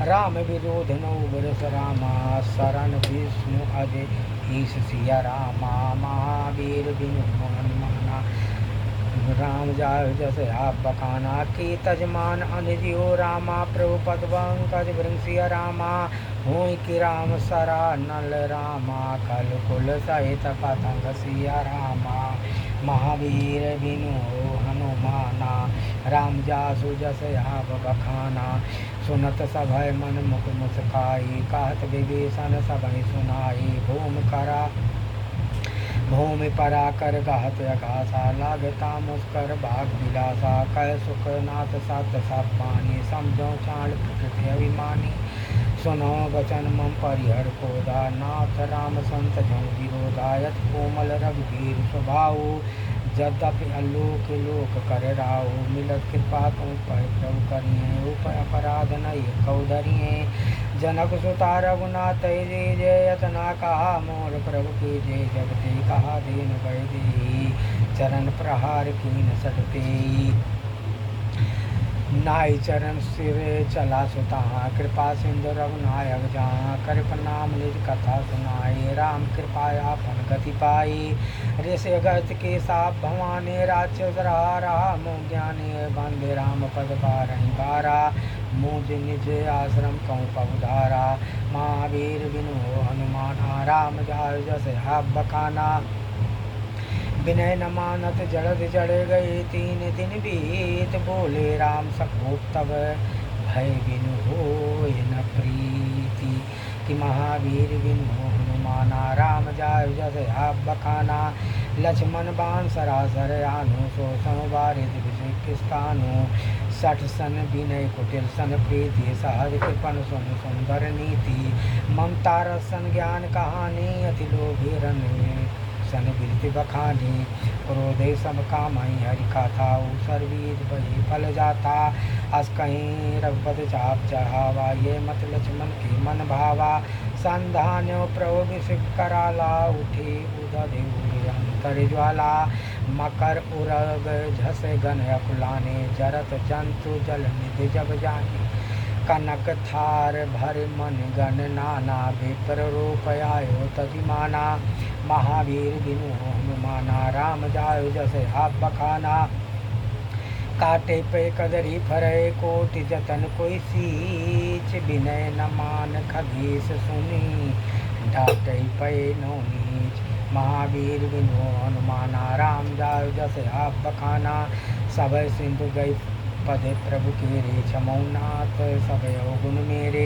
राम विरोध नो बरस रामा शरण विष्णु अजय ईश सिया रामा। महावीर बिनु हनुमाना राम जाय जस आप बखाना। की तजमान अनजियो रामा प्रभु पद पंकज भृंग सिया रामा होय कि राम सरा नल रामा कल कुल सहित पतंग सिया रामा। महावीर बिनु हनुमाना राम जासु जस आप बखाना। सुनत सभय मन मुख मुस्काई कहत विभीषण सबहि सुनाई भूमि परा कर गाहत अघासा लागता मुस्कर भाग विलासा कह सुख नाथ सत सब पानी समझो चाण प्रकृति अभिमानी। सुनो वचन मम परिहर कोदा नाथ राम संत जो विरोधायत कोमल रघुवीर स्वभाव यद्यपि अलोक लोक कर राव मिलत कृपा तुम पै प्रभु करिए उप अपराध नय कौधरिए। जनक सुता रघुनाथ जय यतना कहा मोर प्रभु की जय जगते कहा दीन वैदे चरण प्रहार कीन सटते। नाई चरण सिर चला सुता कृपा सिंधु रघुनायक जहाँ कर प्रणाम निज कथा सुनाई राम कृपाया फन गति पाई। ऋषि अगस्त के साप भवानी राक्षस रहा मुँह ज्ञानी बंदे राम पद बारही बारा मुझ निज आश्रम कहूँ पवधारा। महावीर बिनु हनुमाना राम जाय जस आप बखाना। विनय न मानत जड़द जड़ गए 3 दिन बीत बोले राम सकोप तब भय बिनु होय न प्रीति। कि महावीर बिनु हनुमाना राम जाय जस आप बखाना। लक्ष्मण बाण सरासर आनु सो संवारित विषय किस्तानु 60 सन विनय कुटिल सन प्रीति सहज कृपन सुन सुंदर नीति। ममता रसन ज्ञान कहानी अति लोभी रन सन बिरति बखानी। क्रोधे सम कामई हरि कथा सर्वीज बही फल जाता। अस कहीं रघुपति चाप चढ़ावा ये मत लक्ष्मण के मन भावा। संधान्यो प्रभु कराला उठी उदय अंतर ज्वाला। मकर उरग झस गन अकुलाने जरत जंतु जल निधि जब जाने। कनक थार भर मन गण नाना विप्र रूप आयो तजिमाना। महावीर बिनु हनुमाना राम जाय जस आप बखाना। काटे पे कदरी फरे कोटि जतन कोई सीच विनय न मान खगेश सुनी डाटे पे नो नीच। महावीर बिनु हनुमाना राम जाय जस आप बखाना। सब सिंधु गई पदे प्रभु के रे छमौनाथ सब गुण मेरे।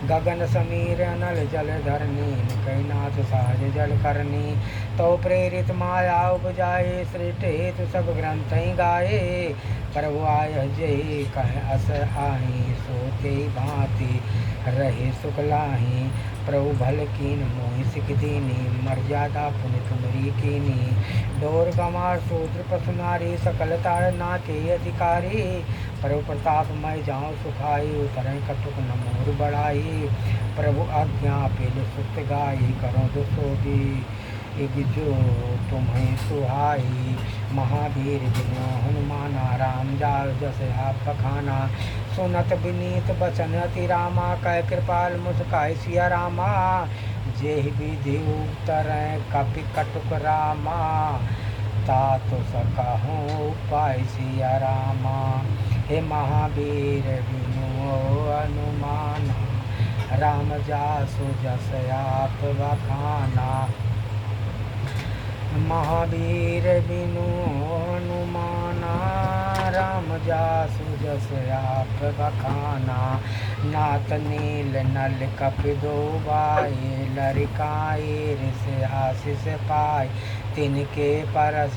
गगन समीर नल जल धरनी कैनाथ सहज जल करनी। तो प्रेरित माया उपजाए सृष्टि हेतु सब ग्रंथ गाए। प्रभु आय जय कह अस आही सोते भांति रहे सुख लाही। प्रभु भल कीन मोहि सिख दीनी मर्यादा पुनि तुमरी कीनी। डोर गमार शूद्र पशु नारी सकल तार नाके अधिकारी। प्रभु प्रताप मैं जाऊँ सुखाई उतरें कटुक न मोर बढ़ाई। प्रभु आज्ञा पेल सुत गाई करो दुसोगी जो तुम्हें सुहाई। महावीर बिनु हनुमाना राम जाय जस आप बखाना। सुनत विनीत बचन अति रामा, कह कृपाल मुस्काय सिया रामा। जेहि विधि उतरय कपि कटुक रामा, तातो सकहूँ उपाय सिया रामा। हे महावीर विनु हनुमान, राम जासु जस आप बखाना। महावीर बिनु हनुमाना, राम जासु जस आप बखाना। नाथ नील नल कपि दो बाए, लरिकाए रिस आशीष पाए। तिनके परस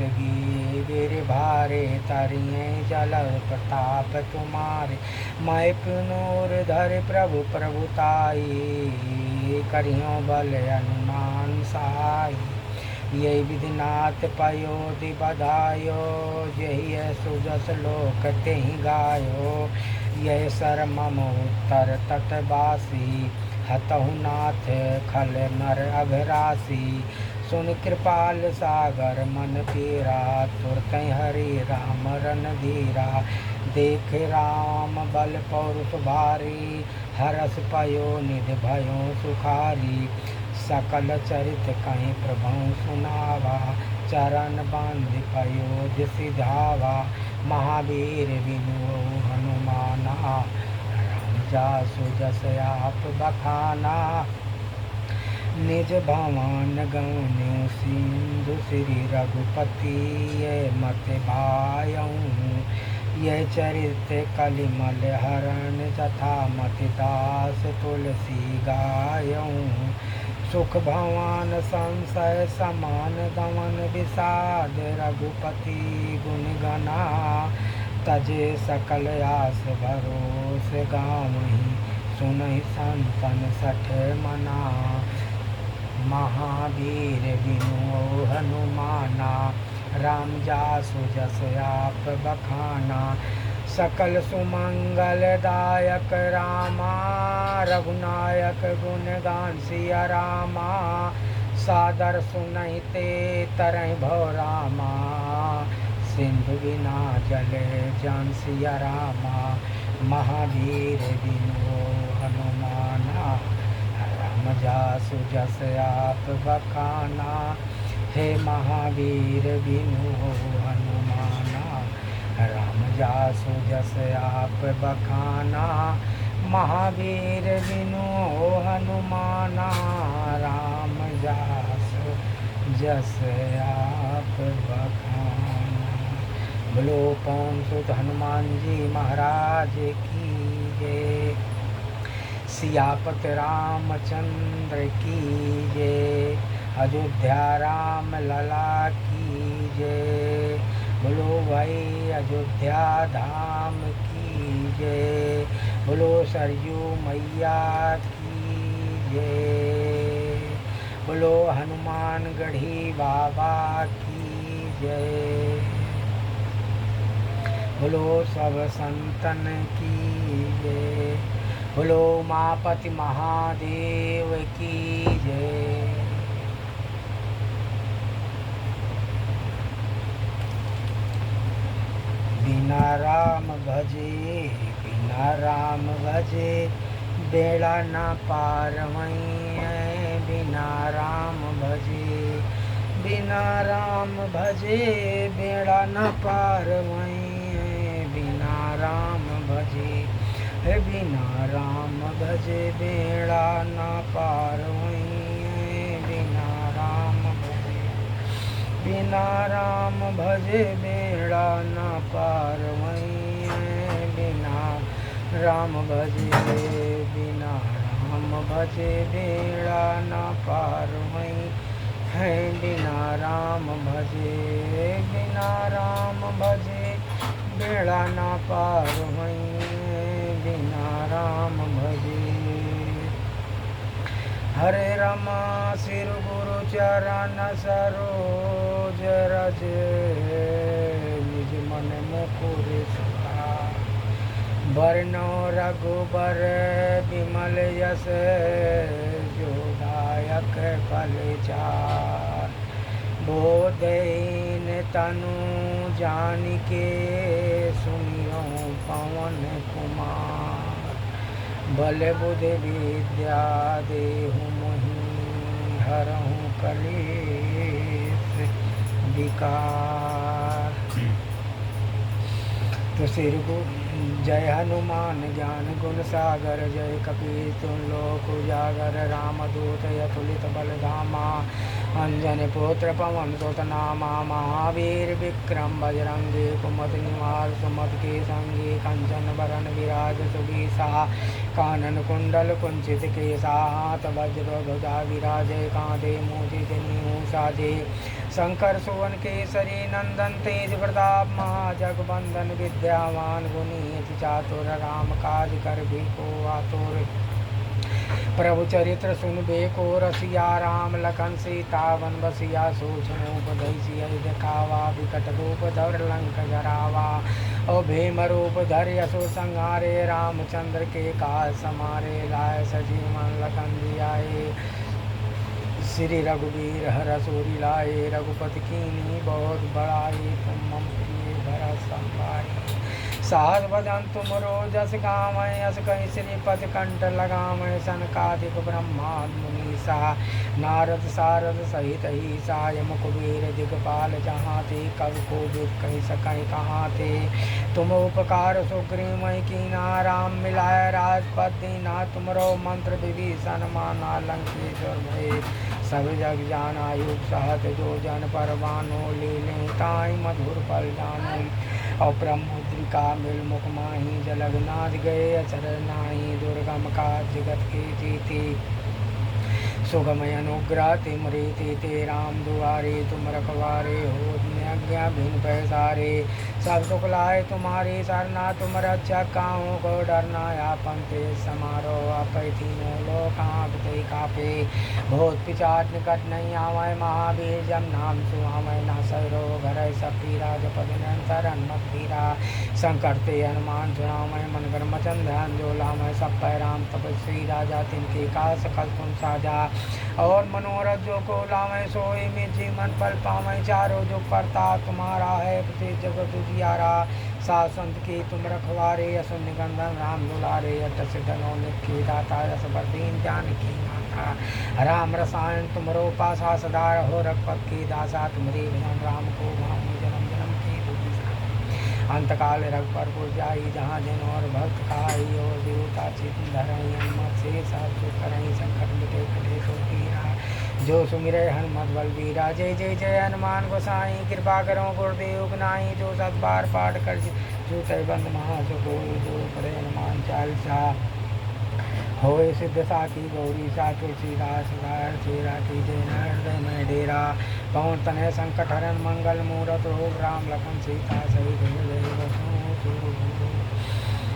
गिर भारे, तरिये जल प्रताप तुम्हारे। मैं पुनूर धर प्रभु प्रभुताई, करियो बल हनुमान सहाय। यही विधिनाथ पयोधि बधायो, यही सुजस लोक तेहि गायो। यह सर मम उत्तर तटवासी, हतहु नाथ खल नर अघरासी। सुन कृपाल सागर मन पीरा, तुरत हरि राम रन धीरा। देख राम बल पौरुष भारी, हरस पयो निधि भयो सुखारी। सकल चरित कहीं प्रभु सुनावा, चरण बांधि पयोधि सिधावा। महावीर बिनु हनुमाना, राम जासु जस आप बखाना। निज भवन गौन्यु सिंधु श्री रघुपति, ये मत भायऊँ। यह चरित कलिमल हरण, तथा मति दास तुलसी गायऊँ। सुख भवन संशय समान, दमन विषाद रघुपति गुण गना। तजे सकल आस भरोस गावहीं, सुनहि संतन सठ मना। महावीर बिनु हनुमाना, राम जासु जस आप बखाना। सकल सुमंगल दायक रामा, रघुनायक गुण गान सिया रामा। सादर सुनहि ते तरहि भव रामा, सिंधु बिना जले जान सिया रामा। महावीर बिनु हनुमाना, राम जासु जस आप बखाना। हे महावीर बिनु हनुमाना, राम जासु जस आप बखाना। महावीर बिनु हनुमाना, राम जासु जस आप बखाना। बोलो पवन सुत हनुमान जी महाराज की जय। सियापत रामचंद्र की जय। अयोध्या राम लला की जय। बोलो भाई अयोध्या धाम की जय। बोलो सरयू मैया की जय। बोलो हनुमानगढ़ी बाबा की जय। बोलो सब संतन की जय। बोलो उमापति महादेव की जय। बिना राम भजे, बिना राम भजे, बेड़ा न पार वहीं है। बिना राम भजे, बिना राम भजे, बेड़ा न पार वहीं है। बिना राम भजे, बिना राम भजे, बेड़ा न पार वहीं है। बिना राम भजे, बिना राम भजे, बेड़ा न पार वहीं है। बिना राम भजे, बिना राम भजे, बेड़ा न पार वहीं है। बिना राम भजे, बिना राम भजे, बेड़ा न पार वहीं है। बिना राम भजे। हरे रमा सिर गुरु चरण सरोज रज, निज मन मुकुर सुधार। बरनो रघुबर विमल यश, जो दायक फल चार। बोधहीन तनु जान के सुनियो पवन कुमार। बल बुद्धि विद्या देहु मोहि हरहु कलेश विकार। तो श्री जय हनुमान ज्ञान गुण सागर, जय कपीस तुम लोक उजागर। रामदूत अतुलित बल धामा, अंजन पुत्र पवन सुत नामा। महावीर विक्रम बजरंगी, कुमति निवार सुमति के संगी। कंचन बरन विराज सुबीसा, कानन कुंडल कुंचित केसा। हाथ वज्र ध्वजा विराजे, कांधे मूषि जनेऊ साजे। शंकर सुवन केसरी नंदन, तेज प्रताप महाजगवंदन। विद्यावान गुणी अति चातुर, राम काज करबे को आतुर। प्रभु चरित्र सुनबे को रसिया, राम लखन सीता वन बसिया। सूक्ष्म रूप धरि सियहि दिखावा, विकट रूप धर लंक जरावा। और भीम रूप धरि असुर संहारे, रामचंद्र के काज समारे। लाए सजीवन लखन जियाए, श्री रघुवीर हर सूरि लाए। रघुपति कीन्ही बहुत बड़ाई, तुम मम प्रिय भरत संभाई। सहज भजन तुमरो जस गावै, अस कहि श्रीपति कंठ लगावै। सनकादिक ब्रह्मादि मुनीसा, नारद सारद सहित ईसा। यम कुबेर दिगपाल जहाँ ते, कवि कोविद कहि सकै कहाँ ते। तुम उपकार सुग्रीवै कीना, राम मिलाय राजपद दीना। तुमरो मंत्र विभीषण माना, लंकेश्वर भय सब जग जाना। युग सहत जो जन पर बानो, लीले ताई मधुर फल जानो। और ब्रह्मुद्रिका मिल मुख माही, जलगनाथ गए अचर नाही। दुर्गम काज जगत के जीते, सुगमय अनुग्रह तिमरे ते। राम दुआरे तुम रखवारे, हो आज्ञा बिन पैसारे। सब सुख लाए तुम्हारी सरना, तुम रक्षा काहू को डरना। आपन तेज समारो, आपै तीनों लोक कांपते कापे। भूत पिशाच निकट नहीं आवै, महावीर जब नाम सुहावै। नासै रोग हरै सब पीरा, जपत निरंतर हनुमत धीरा। संकट ते हनुमान छुड़ावै, मन क्रम वचन ध्यान जो लावै। सब पै राम तपस्वी राजा, तिनके काज सकल तुम साजा। और मनोरथ जो को लावै, सोई में जीवन पल पावै। चारों जो प्रताप तुम्हारा है, प्रत्येक जगत उजियारा। साधु संत के तुम रखवारे, असुर निकंदन राम दुलारे। अष्ट सिद्धि नौ निधि के दाता, असबर दीन जानकी माता। राम रसायन तुमरो पासा, सदा रहो रघुपत के दासा। तुमरे भजन राम को भाऊ, जन्म जन्म के दुख बिसराई। अंतकाल रघुपर पुर जाई, जहाँ जन और भक्त खाई। और देवता चित धरई, हनुमत से सब सुख करई। संकट मिटे कटे सो पीरा, जो सुमिरै हनुमत बलबीरा। जय जय जय हनुमान गोसाई, कृपा करो गुरुदेव गनाई। जो सत बार पाठ कर जूते बंद महासुख होई। जो पढ़े हनुमान चालीसा, होए सिद्ध साखी गौरी सा। तुलसीदास सदा राखी, जय हृदय में डेरा। पवन तनय संकट हरण, मंगल मूरत रूप। राम लखन सीता सहित हृदय बसहु।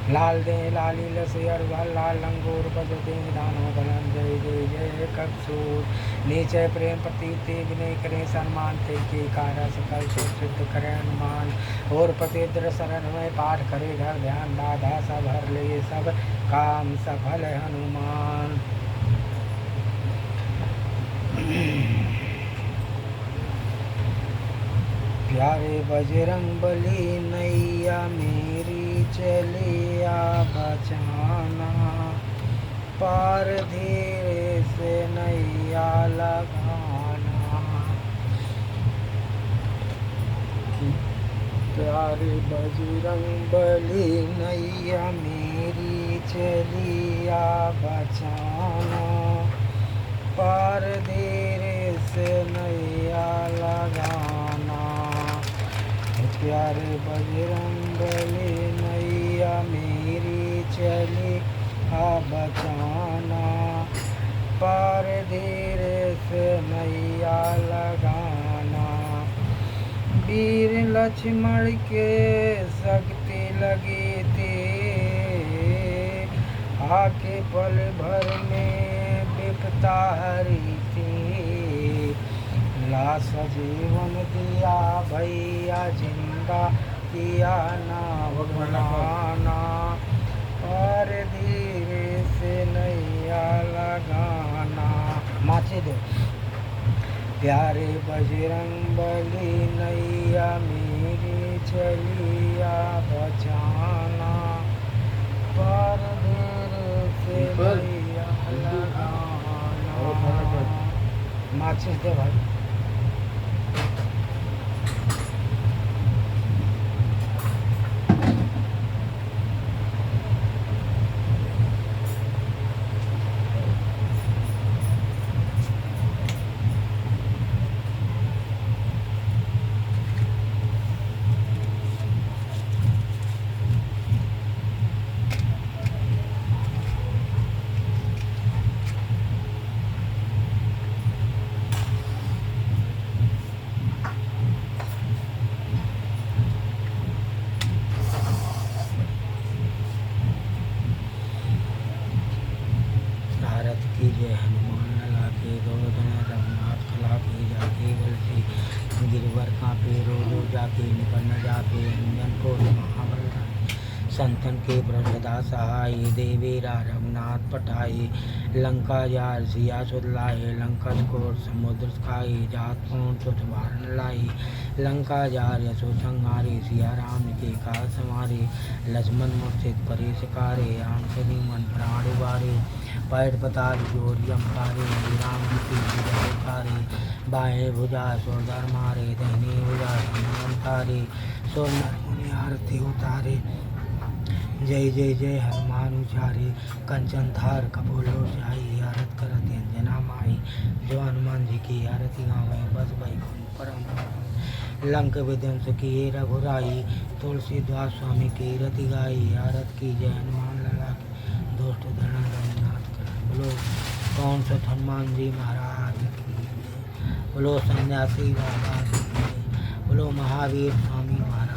लाल दे लाली लसे अरबल, लाल लंगूर बज दे दानो बलन। जय जय जय कपसूर, नीचे प्रेम प्रतीति विनय करे। सम्मान ते के कार्य सकल सुख सिद्ध करे हनुमान। और पतिद्र शरण में पाठ करे, घर ध्यान बाधा सब हर ले। सब काम सफल हनुमान। प्यारे बजरंग बली नैया मेरी, चलिया बचाना। पार धीरे से नैया लगाना। प्यारे बजरंग बली नैया मेरी, चलिया बचाना। पार धीरे से नैया लगाना। प्यारे बजरंग बली नैया मेरी, चली आ बचाना। पार धीरे से नैया लगाना। वीर लक्ष्मण के शक्ति लगी थी, आके पल भर में विपता हरी थी। लाश जीवन दिया भैया, जिंदा किया ना बनाना। और धीरे से नैया लगाना। माचे दो। प्यारे बजरंग बली नैया मैया मेरी चलिया बचाना, पर देर से मैया लगाना। माचिस दे भाई। भारत की जय हनुमान लला के गोवर्धन रघुनाथ कला के जाके बलसी गिरवर कांपे रो जाके निकल न जाके अंजन को महाबल संतन के प्रसदा सहाय देवेरा रघुनाथ पठाए लंका जार सिया सुध लाए लंका स्कोर समुद्र खाए जात कौन तुझ वारण लाए लंका जार यसो संहारे सिया राम के काज समारे लक्ष्मण मूर्छित परे शिकारे राम सदी मन प्राण उबारे पैर पताल जोरियम पारे राम की विजय उतारे बाएं भुजा सोदर मारे दहनी भुजा हनुमान तारे सो नर मुनि आरती उतारे जय जय जय हनुमान उचारे कंचन धार कपोलो जाई आरत करत अंजना माई जो हनुमान जी की आरती गावे बस भाई परम लंक विध्वंस किए रघुराई तुलसीदास स्वामी की रति गाई आरत की जय हनुमान लला की दोस्त धरण रघुनाथ कर बोलो कौन सा हनुमान जी महाराज की बोलो सन्यासी बाबा की बोलो महावीर स्वामी महाराज।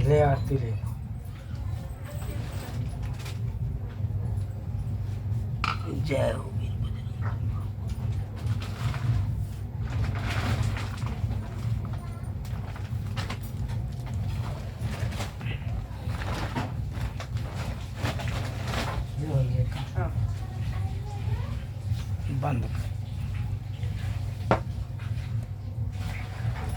ले आरती ले जय हो बंद कर।